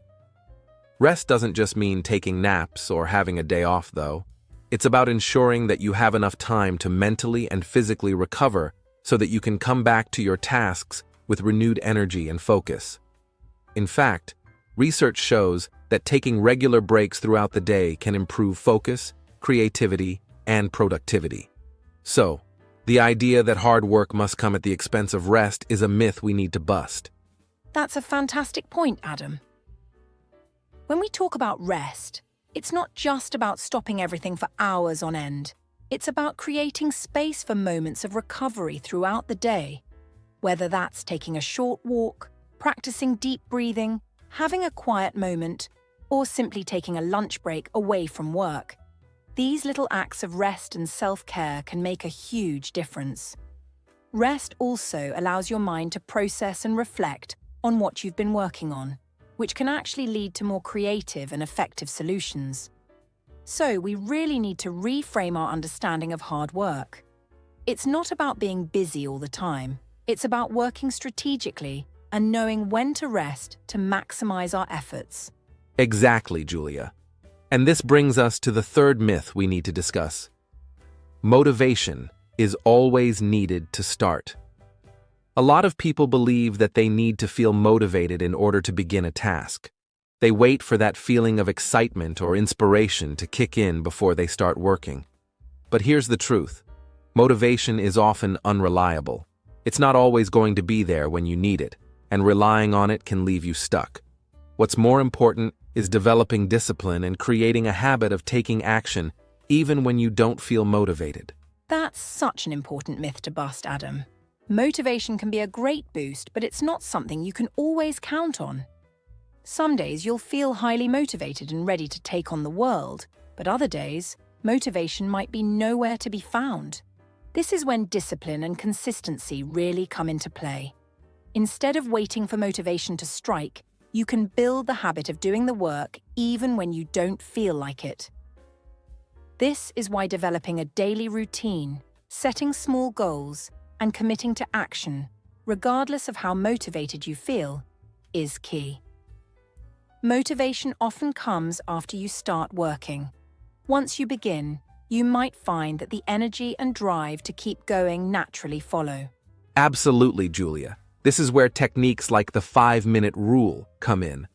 Rest doesn't just mean taking naps or having a day off, though. It's about ensuring that you have enough time to mentally and physically recover so that you can come back to your tasks with renewed energy and focus. In fact, research shows that taking regular breaks throughout the day can improve focus, creativity, and productivity. So, the idea that hard work must come at the expense of rest is a myth we need to bust. That's a fantastic point, Adam. When we talk about rest, it's not just about stopping everything for hours on end. It's about creating space for moments of recovery throughout the day. Whether that's taking a short walk, practicing deep breathing, having a quiet moment, or simply taking a lunch break away from work. These little acts of rest and self-care can make a huge difference. Rest also allows your mind to process and reflect on what you've been working on, which can actually lead to more creative and effective solutions. So we really need to reframe our understanding of hard work. It's not about being busy all the time. It's about working strategically and knowing when to rest to maximize our efforts. Exactly, Julia. And this brings us to the third myth we need to discuss. Motivation is always needed to start. A lot of people believe that they need to feel motivated in order to begin a task. They wait for that feeling of excitement or inspiration to kick in before they start working. But here's the truth. Motivation is often unreliable. It's not always going to be there when you need it, and relying on it can leave you stuck. What's more important is developing discipline and creating a habit of taking action even when you don't feel motivated. That's such an important myth to bust, Adam. Motivation can be a great boost, but it's not something you can always count on. Some days you'll feel highly motivated and ready to take on the world, but other days, motivation might be nowhere to be found. This is when discipline and consistency really come into play. Instead of waiting for motivation to strike, you can build the habit of doing the work even when you don't feel like it. This is why developing a daily routine, setting small goals, and committing to action, regardless of how motivated you feel, is key. Motivation often comes after you start working. Once you begin, you might find that the energy and drive to keep going naturally follow. Absolutely, Julia. This is where techniques like the 5-minute rule come in.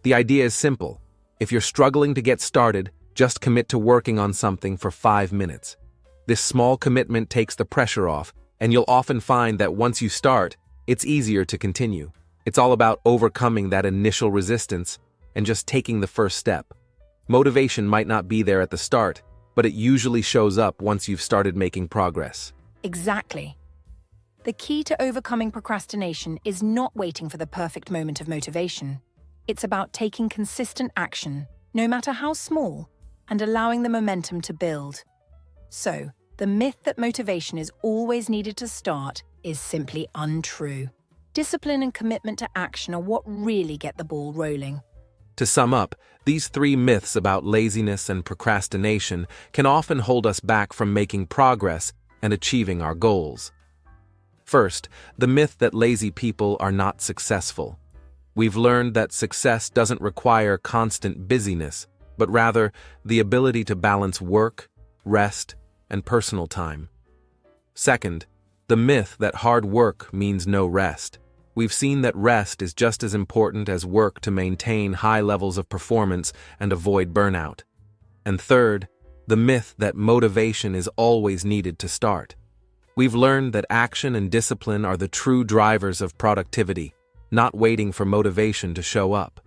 The idea is simple. If you're struggling to get started, just commit to working on something for 5 minutes. This small commitment takes the pressure off, and you'll often find that once you start, it's easier to continue. It's all about overcoming that initial resistance and just taking the first step. Motivation might not be there at the start, but it usually shows up once you've started making progress. Exactly. The key to overcoming procrastination is not waiting for the perfect moment of motivation. It's about taking consistent action, no matter how small, and allowing the momentum to build. So, the myth that motivation is always needed to start is simply untrue. Discipline and commitment to action are what really get the ball rolling. To sum up, these 3 myths about laziness and procrastination can often hold us back from making progress and achieving our goals. First, the myth that lazy people are not successful. We've learned that success doesn't require constant busyness, but rather the ability to balance work, rest, and personal time. Second, the myth that hard work means no rest. We've seen that rest is just as important as work to maintain high levels of performance and avoid burnout. And third, the myth that motivation is always needed to start. We've learned that action and discipline are the true drivers of productivity, not waiting for motivation to show up.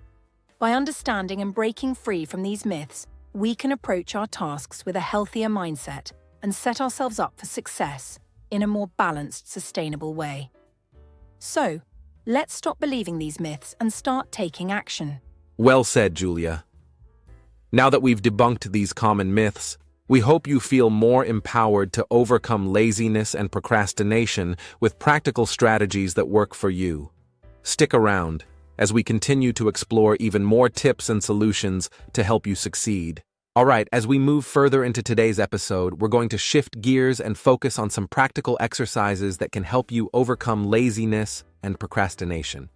By understanding and breaking free from these myths, we can approach our tasks with a healthier mindset and set ourselves up for success in a more balanced, sustainable way. So, let's stop believing these myths and start taking action. Well said, Julia. Now that we've debunked these common myths, we hope you feel more empowered to overcome laziness and procrastination with practical strategies that work for you. Stick around as we continue to explore even more tips and solutions to help you succeed. All right, as we move further into today's episode, we're going to shift gears and focus on some practical exercises that can help you overcome laziness and procrastination.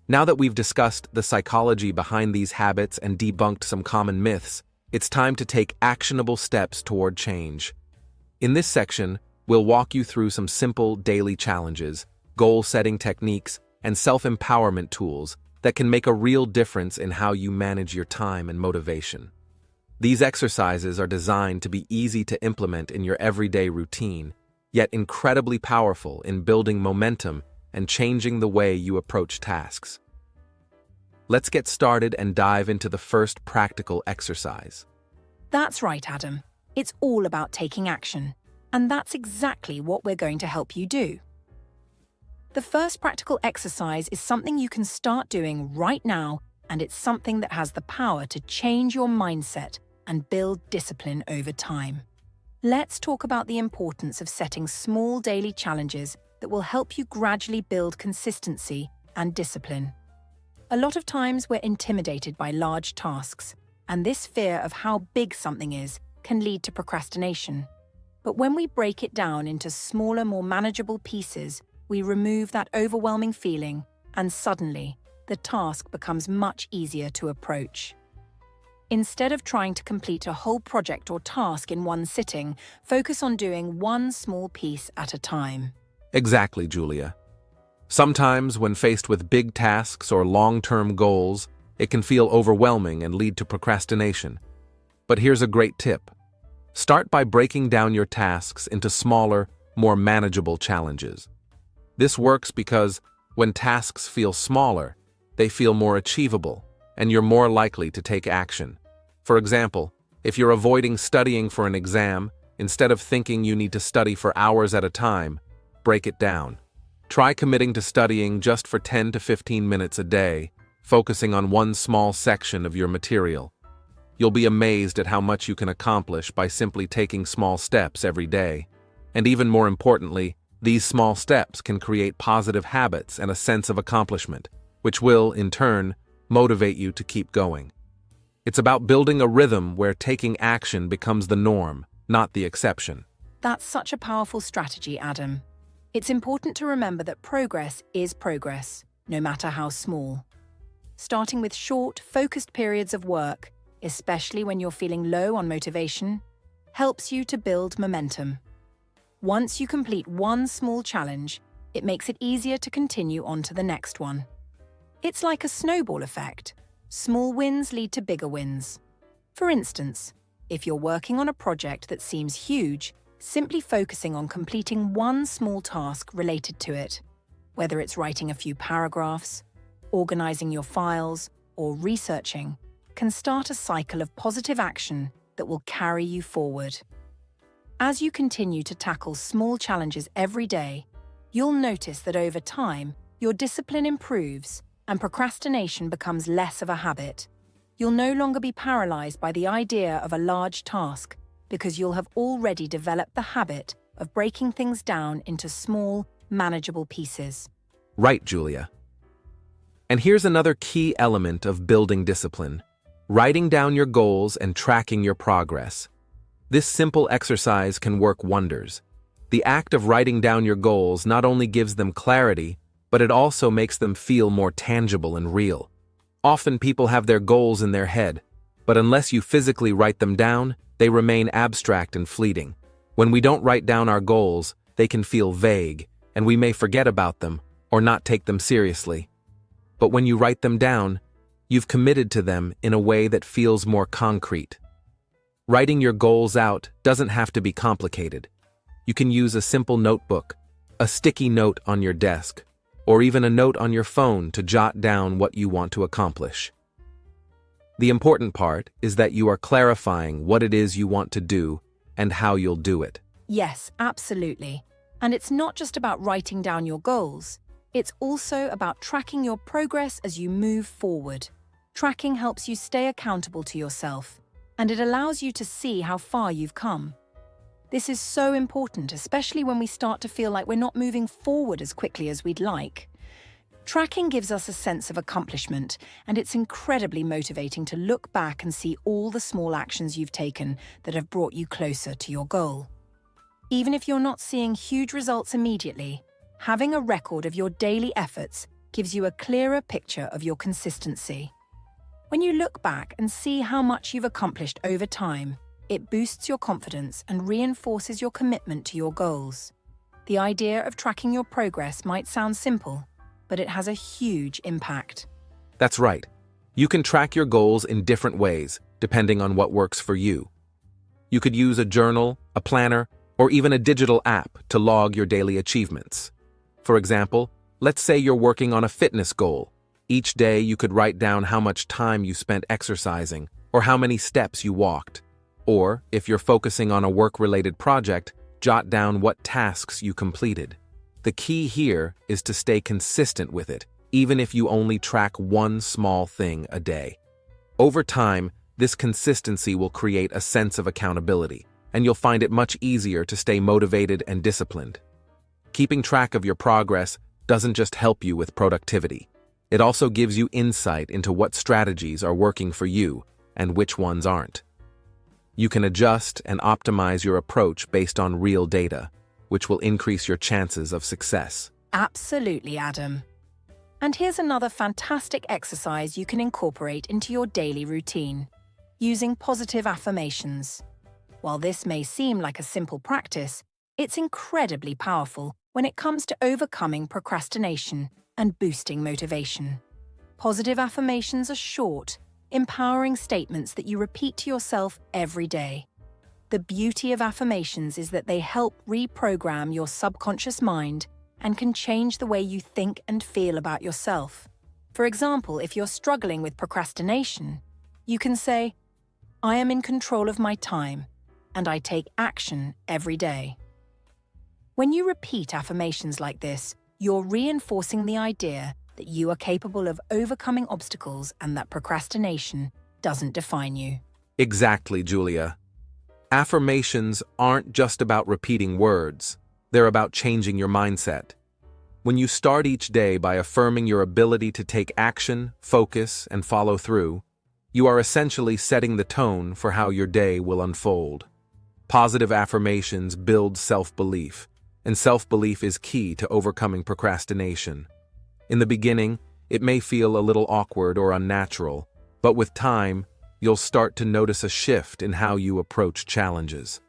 Now that we've discussed the psychology behind these habits and debunked some common myths, it's time to take actionable steps toward change. In this section, we'll walk you through some simple daily challenges, goal-setting techniques, and self-empowerment tools that can make a real difference in how you manage your time and motivation. These exercises are designed to be easy to implement in your everyday routine, yet incredibly powerful in building momentum and changing the way you approach tasks. Let's get started and dive into the first practical exercise. That's right, Adam. It's all about taking action. And that's exactly what we're going to help you do. The first practical exercise is something you can start doing right now, and it's something that has the power to change your mindset and build discipline over time. Let's talk about the importance of setting small daily challenges that will help you gradually build consistency and discipline. A lot of times we're intimidated by large tasks, and this fear of how big something is can lead to procrastination. But when we break it down into smaller, more manageable pieces, we remove that overwhelming feeling, and suddenly, the task becomes much easier to approach. Instead of trying to complete a whole project or task in one sitting, focus on doing one small piece at a time. Exactly, Julia. Sometimes, when faced with big tasks or long-term goals, it can feel overwhelming and lead to procrastination. But here's a great tip. Start by breaking down your tasks into smaller, more manageable challenges. This works because when tasks feel smaller, they feel more achievable, and you're more likely to take action. For example, if you're avoiding studying for an exam, instead of thinking you need to study for hours at a time, break it down. Try committing to studying just for 10 to 15 minutes a day, focusing on one small section of your material. You'll be amazed at how much you can accomplish by simply taking small steps every day. And even more importantly, these small steps can create positive habits and a sense of accomplishment, which will, in turn, motivate you to keep going. It's about building a rhythm where taking action becomes the norm, not the exception. That's such a powerful strategy, Adam. It's important to remember that progress is progress, no matter how small. Starting with short, focused periods of work, especially when you're feeling low on motivation, helps you to build momentum. Once you complete one small challenge, It makes it easier to continue on to the next one. It's like a snowball effect. Small wins lead to bigger wins. For instance, if you're working on a project that seems huge, simply focusing on completing one small task related to it, whether it's writing a few paragraphs, organizing your files, or researching, can start a cycle of positive action that will carry you forward. As you continue to tackle small challenges every day, you'll notice that over time, your discipline improves and procrastination becomes less of a habit. You'll no longer be paralyzed by the idea of a large task because you'll have already developed the habit of breaking things down into small, manageable pieces. Right, Julia. And here's another key element of building discipline: writing down your goals and tracking your progress. This simple exercise can work wonders. The act of writing down your goals not only gives them clarity, but it also makes them feel more tangible and real. Often people have their goals in their head, but unless you physically write them down, they remain abstract and fleeting. When we don't write down our goals, they can feel vague, and we may forget about them or not take them seriously. But when you write them down, you've committed to them in a way that feels more concrete. Writing your goals out doesn't have to be complicated. You can use a simple notebook, a sticky note on your desk, or even a note on your phone to jot down what you want to accomplish. The important part is that you are clarifying what it is you want to do and how you'll do it. Yes, absolutely. And it's not just about writing down your goals. It's also about tracking your progress as you move forward. Tracking helps you stay accountable to yourself, and it allows you to see how far you've come. This is so important, especially when we start to feel like we're not moving forward as quickly as we'd like. Tracking gives us a sense of accomplishment, and it's incredibly motivating to look back and see all the small actions you've taken that have brought you closer to your goal. Even if you're not seeing huge results immediately, having a record of your daily efforts gives you a clearer picture of your consistency. When you look back and see how much you've accomplished over time, it boosts your confidence and reinforces your commitment to your goals. The idea of tracking your progress might sound simple, but it has a huge impact. That's right. You can track your goals in different ways, depending on what works for you. You could use a journal, a planner, or even a digital app to log your daily achievements. For example, let's say you're working on a fitness goal. Each day you could write down how much time you spent exercising or how many steps you walked. Or, if you're focusing on a work-related project, jot down what tasks you completed. The key here is to stay consistent with it, even if you only track one small thing a day. Over time, this consistency will create a sense of accountability, and you'll find it much easier to stay motivated and disciplined. Keeping track of your progress doesn't just help you with productivity. It also gives you insight into what strategies are working for you and which ones aren't. You can adjust and optimize your approach based on real data, which will increase your chances of success. Absolutely, Adam. And here's another fantastic exercise you can incorporate into your daily routine, using positive affirmations. While this may seem like a simple practice, it's incredibly powerful when it comes to overcoming procrastination and boosting motivation. Positive affirmations are short, empowering statements that you repeat to yourself every day. The beauty of affirmations is that they help reprogram your subconscious mind and can change the way you think and feel about yourself. For example, if you're struggling with procrastination, you can say, "I am in control of my time, and I take action every day." When you repeat affirmations like this, you're reinforcing the idea that you are capable of overcoming obstacles and that procrastination doesn't define you. Exactly, Julia. Affirmations aren't just about repeating words. They're about changing your mindset. When you start each day by affirming your ability to take action, focus, and follow through, you are essentially setting the tone for how your day will unfold. Positive affirmations build self-belief, and self-belief is key to overcoming procrastination. In the beginning, it may feel a little awkward or unnatural, but with time, you'll start to notice a shift in how you approach challenges.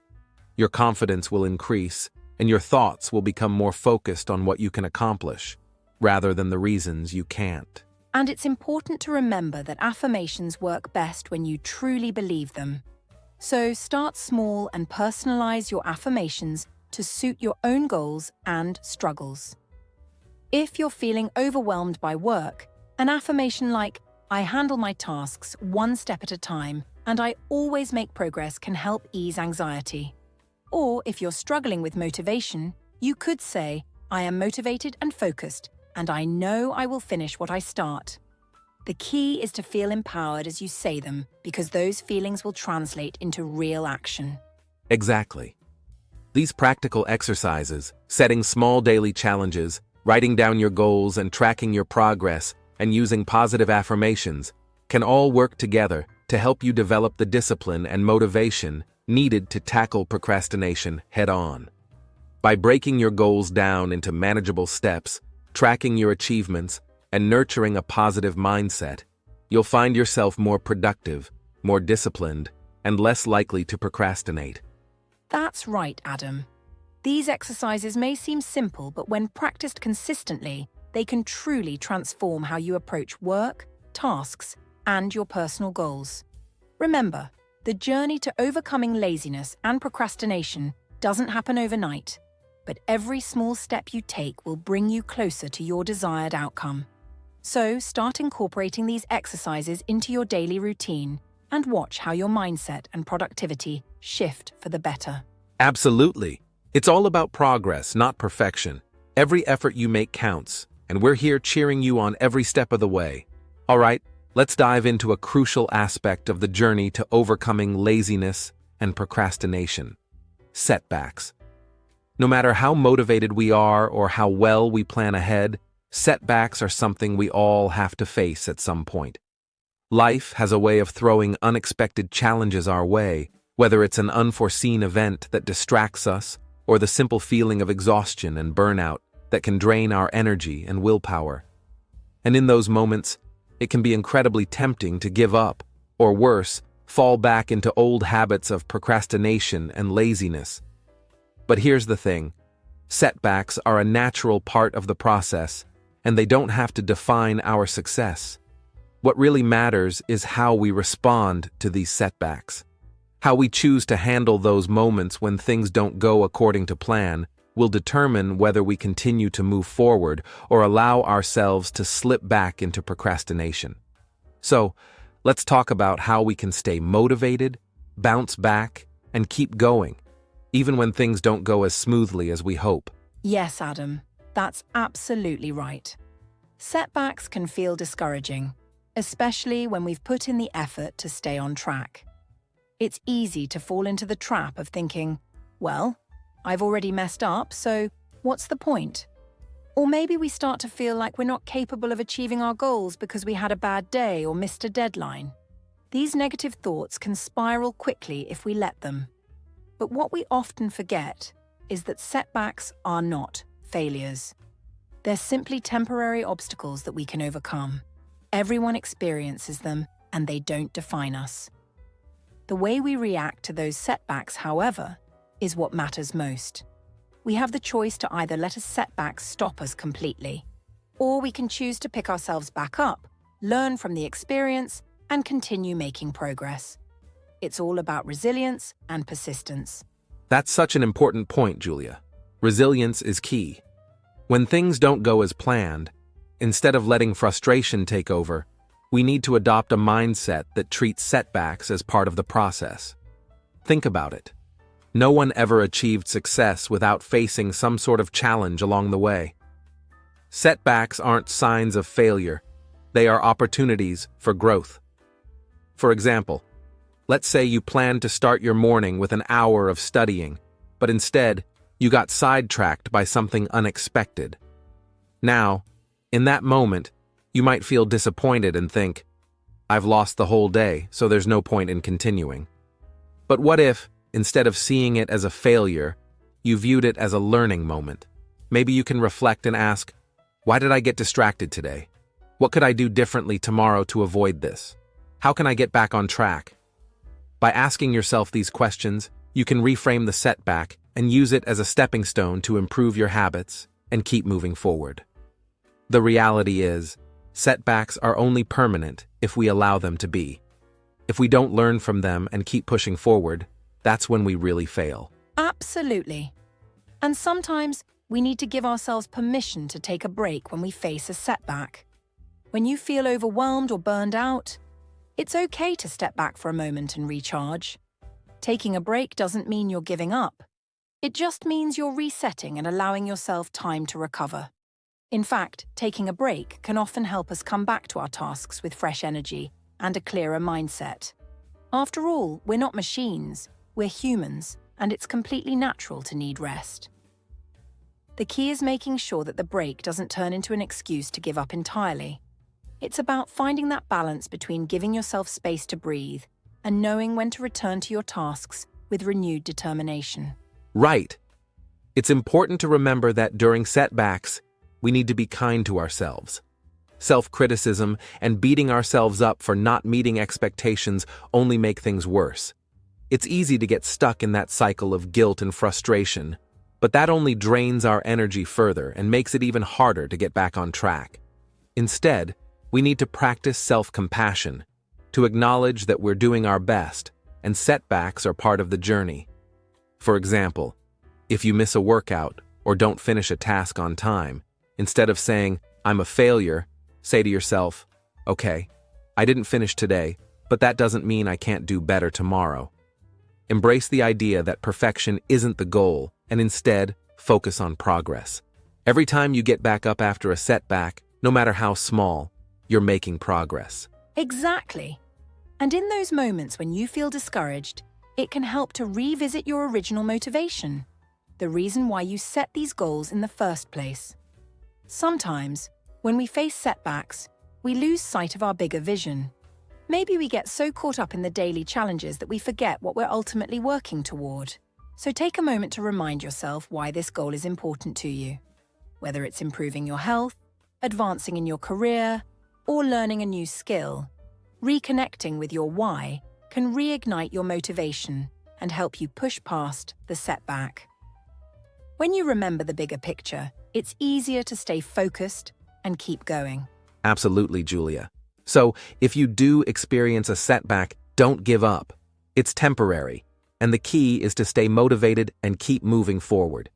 Your confidence will increase, and your thoughts will become more focused on what you can accomplish, rather than the reasons you can't. And it's important to remember that affirmations work best when you truly believe them. So start small and personalize your affirmations to suit your own goals and struggles. If you're feeling overwhelmed by work, an affirmation like, "I handle my tasks one step at a time, and I always make progress," can help ease anxiety. Or if you're struggling with motivation, you could say, "I am motivated and focused, and I know I will finish what I start." The key is to feel empowered as you say them, because those feelings will translate into real action. Exactly. These practical exercises, setting small daily challenges, writing down your goals and tracking your progress, and using positive affirmations, can all work together to help you develop the discipline and motivation needed to tackle procrastination head-on. By breaking your goals down into manageable steps, tracking your achievements, and nurturing a positive mindset, you'll find yourself more productive, more disciplined, and less likely to procrastinate. That's right, Adam. These exercises may seem simple, but when practiced consistently, they can truly transform how you approach work, tasks, and your personal goals. Remember, the journey to overcoming laziness and procrastination doesn't happen overnight, but every small step you take will bring you closer to your desired outcome. So start incorporating these exercises into your daily routine and watch how your mindset and productivity shift for the better. Absolutely. It's all about progress, not perfection. Every effort you make counts, and we're here cheering you on every step of the way. All right, let's dive into a crucial aspect of the journey to overcoming laziness and procrastination: setbacks. No matter how motivated we are or how well we plan ahead, setbacks are something we all have to face at some point. Life has a way of throwing unexpected challenges our way, whether it's an unforeseen event that distracts us or the simple feeling of exhaustion and burnout that can drain our energy and willpower. And in those moments, it can be incredibly tempting to give up, or worse, fall back into old habits of procrastination and laziness. But here's the thing: setbacks are a natural part of the process, and they don't have to define our success. What really matters is how we respond to these setbacks. How we choose to handle those moments when things don't go according to plan will determine whether we continue to move forward or allow ourselves to slip back into procrastination. So, let's talk about how we can stay motivated, bounce back, and keep going, even when things don't go as smoothly as we hope. Yes, Adam, that's absolutely right. Setbacks can feel discouraging, especially when we've put in the effort to stay on track. It's easy to fall into the trap of thinking, well, I've already messed up, so what's the point? Or maybe we start to feel like we're not capable of achieving our goals because we had a bad day or missed a deadline. These negative thoughts can spiral quickly if we let them. But what we often forget is that setbacks are not failures. They're simply temporary obstacles that we can overcome. Everyone experiences them, and they don't define us. The way we react to those setbacks, however, is what matters most. We have the choice to either let a setback stop us completely, or we can choose to pick ourselves back up, learn from the experience, and continue making progress. It's all about resilience and persistence. That's such an important point, Julia. Resilience is key. When things don't go as planned, instead of letting frustration take over, we need to adopt a mindset that treats setbacks as part of the process. Think about it. No one ever achieved success without facing some sort of challenge along the way. Setbacks aren't signs of failure. They are opportunities for growth. For example, let's say you planned to start your morning with an hour of studying, but instead, you got sidetracked by something unexpected. Now, in that moment, you might feel disappointed and think, I've lost the whole day, so there's no point in continuing. But what if, instead of seeing it as a failure, you viewed it as a learning moment? Maybe you can reflect and ask, why did I get distracted today? What could I do differently tomorrow to avoid this? How can I get back on track? By asking yourself these questions, you can reframe the setback and use it as a stepping stone to improve your habits and keep moving forward. The reality is, setbacks are only permanent if we allow them to be. If we don't learn from them and keep pushing forward, that's when we really fail. Absolutely. And sometimes we need to give ourselves permission to take a break when we face a setback. When you feel overwhelmed or burned out, it's okay to step back for a moment and recharge. Taking a break doesn't mean you're giving up. It just means you're resetting and allowing yourself time to recover. In fact, taking a break can often help us come back to our tasks with fresh energy and a clearer mindset. After all, we're not machines, we're humans, and it's completely natural to need rest. The key is making sure that the break doesn't turn into an excuse to give up entirely. It's about finding that balance between giving yourself space to breathe and knowing when to return to your tasks with renewed determination. Right. It's important to remember that during setbacks, we need to be kind to ourselves. Self-criticism and beating ourselves up for not meeting expectations only make things worse. It's easy to get stuck in that cycle of guilt and frustration, but that only drains our energy further and makes it even harder to get back on track. Instead, we need to practice self-compassion, to acknowledge that we're doing our best and setbacks are part of the journey. For example, if you miss a workout or don't finish a task on time, instead of saying, "I'm a failure," say to yourself, "Okay, I didn't finish today, but that doesn't mean I can't do better tomorrow." Embrace the idea that perfection isn't the goal and instead focus on progress. Every time you get back up after a setback, no matter how small, you're making progress. Exactly. And in those moments when you feel discouraged, it can help to revisit your original motivation, the reason why you set these goals in the first place. Sometimes, when we face setbacks, we lose sight of our bigger vision. Maybe we get so caught up in the daily challenges that we forget what we're ultimately working toward. So take a moment to remind yourself why this goal is important to you. Whether it's improving your health, advancing in your career, or learning a new skill, reconnecting with your why can reignite your motivation and help you push past the setback. When you remember the bigger picture, it's easier to stay focused and keep going. Absolutely, Julia. So, if you do experience a setback, don't give up. It's temporary, and the key is to stay motivated and keep moving forward.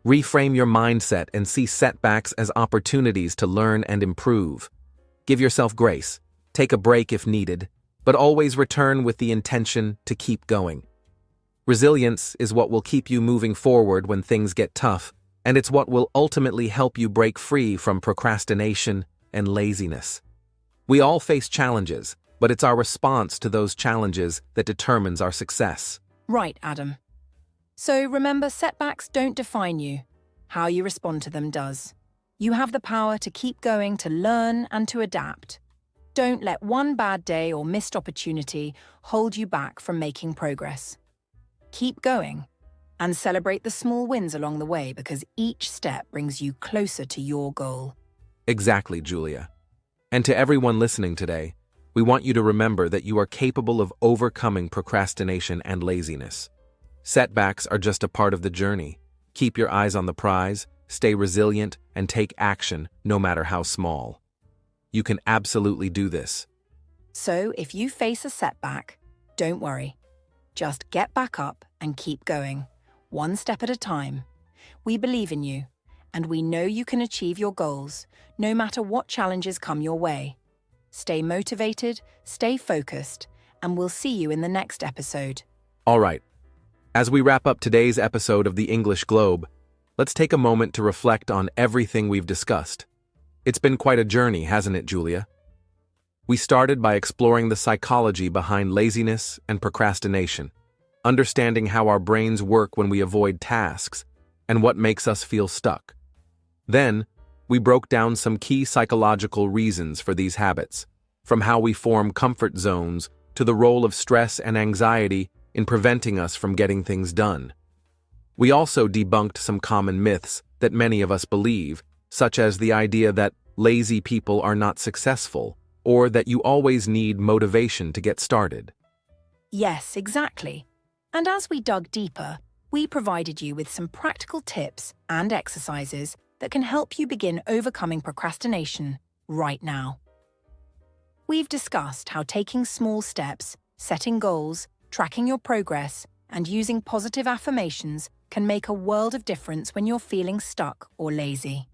Reframe your mindset and see setbacks as opportunities to learn and improve. Give yourself grace, take a break if needed, but always return with the intention to keep going. Resilience is what will keep you moving forward when things get tough, and it's what will ultimately help you break free from procrastination and laziness. We all face challenges, but it's our response to those challenges that determines our success. Right, Adam. So remember, setbacks don't define you. How you respond to them does. You have the power to keep going, to learn, and to adapt. Don't let one bad day or missed opportunity hold you back from making progress. Keep going, and celebrate the small wins along the way because each step brings you closer to your goal. Exactly, Julia. And to everyone listening today, we want you to remember that you are capable of overcoming procrastination and laziness. Setbacks are just a part of the journey. Keep your eyes on the prize, stay resilient, and take action, no matter how small. You can absolutely do this. So if you face a setback, don't worry. Just get back up and keep going, one step at a time. We believe in you, and we know you can achieve your goals, no matter what challenges come your way. Stay motivated, stay focused, and we'll see you in the next episode. All right. As we wrap up today's episode of the English Globe, let's take a moment to reflect on everything we've discussed. It's been quite a journey, hasn't it, Julia? We started by exploring the psychology behind laziness and procrastination, understanding how our brains work when we avoid tasks, and what makes us feel stuck. Then, we broke down some key psychological reasons for these habits, from how we form comfort zones to the role of stress and anxiety in preventing us from getting things done. We also debunked some common myths that many of us believe, such as the idea that lazy people are not successful, or that you always need motivation to get started. Yes, exactly. And as we dug deeper, we provided you with some practical tips and exercises that can help you begin overcoming procrastination right now. We've discussed how taking small steps, setting goals, tracking your progress, and using positive affirmations can make a world of difference when you're feeling stuck or lazy.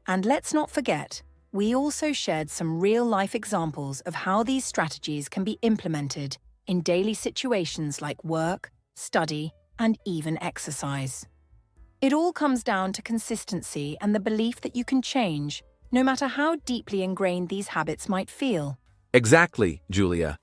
And let's not forget, we also shared some real-life examples of how these strategies can be implemented in daily situations like work, study, and even exercise. It all comes down to consistency and the belief that you can change, no matter how deeply ingrained these habits might feel. Exactly, Julia.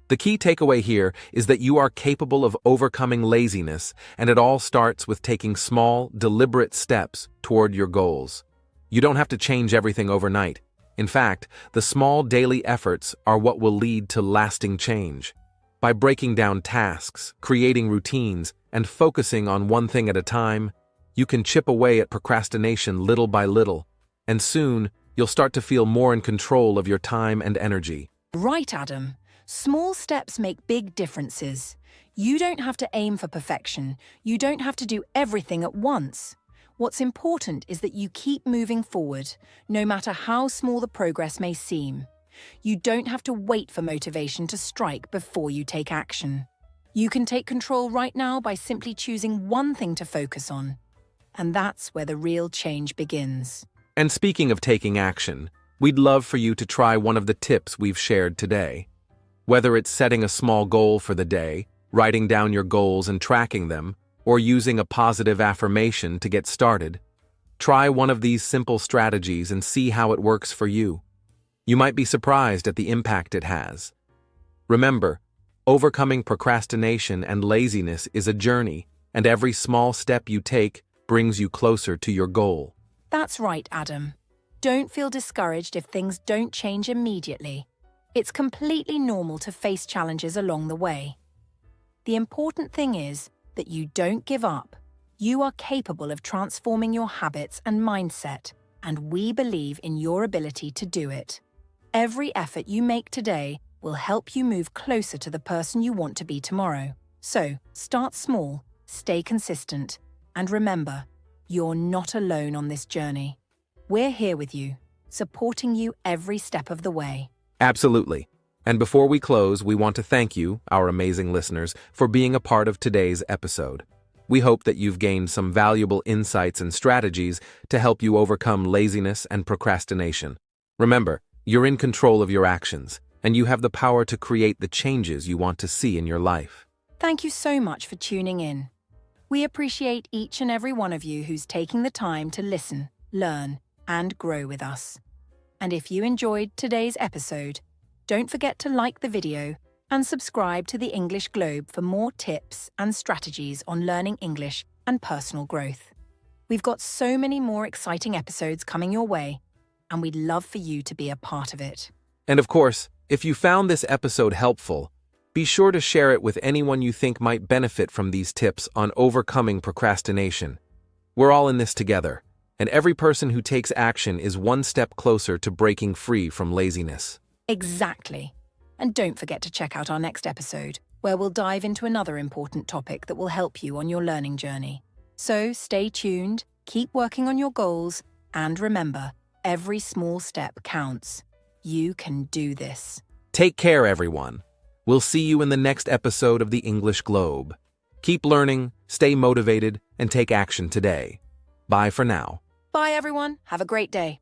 The key takeaway here is that you are capable of overcoming laziness, and it all starts with taking small, deliberate steps toward your goals. You don't have to change everything overnight. In fact, the small daily efforts are what will lead to lasting change. By breaking down tasks, creating routines, and focusing on one thing at a time, you can chip away at procrastination little by little, and soon you'll start to feel more in control of your time and energy. Right, Adam. Small steps make big differences. You don't have to aim for perfection. You don't have to do everything at once. What's important is that you keep moving forward, no matter how small the progress may seem. You don't have to wait for motivation to strike before you take action. You can take control right now by simply choosing one thing to focus on. And that's where the real change begins. And speaking of taking action, we'd love for you to try one of the tips we've shared today. Whether it's setting a small goal for the day, writing down your goals and tracking them, or using a positive affirmation to get started, try one of these simple strategies and see how it works for you. You might be surprised at the impact it has. Remember, overcoming procrastination and laziness is a journey, and every small step you take brings you closer to your goal. That's right, Adam. Don't feel discouraged if things don't change immediately. It's completely normal to face challenges along the way. The important thing is that you don't give up. You are capable of transforming your habits and mindset, and we believe in your ability to do it. Every effort you make today will help you move closer to the person you want to be tomorrow. So, start small, stay consistent, and remember, you're not alone on this journey. We're here with you, supporting you every step of the way. Absolutely. And before we close, we want to thank you, our amazing listeners, for being a part of today's episode. We hope that you've gained some valuable insights and strategies to help you overcome laziness and procrastination. Remember, you're in control of your actions, and you have the power to create the changes you want to see in your life. Thank you so much for tuning in. We appreciate each and every one of you who's taking the time to listen, learn, and grow with us. And if you enjoyed today's episode, don't forget to like the video and subscribe to the English Globe for more tips and strategies on learning English and personal growth. We've got so many more exciting episodes coming your way, and we'd love for you to be a part of it. And of course, if you found this episode helpful, be sure to share it with anyone you think might benefit from these tips on overcoming procrastination. We're all in this together, and every person who takes action is one step closer to breaking free from laziness. Exactly. And don't forget to check out our next episode, where we'll dive into another important topic that will help you on your learning journey. So stay tuned, keep working on your goals, and remember, every small step counts. You can do this. Take care, everyone. We'll see you in the next episode of the English Globe. Keep learning, stay motivated, and take action today. Bye for now. Bye, everyone. Have a great day.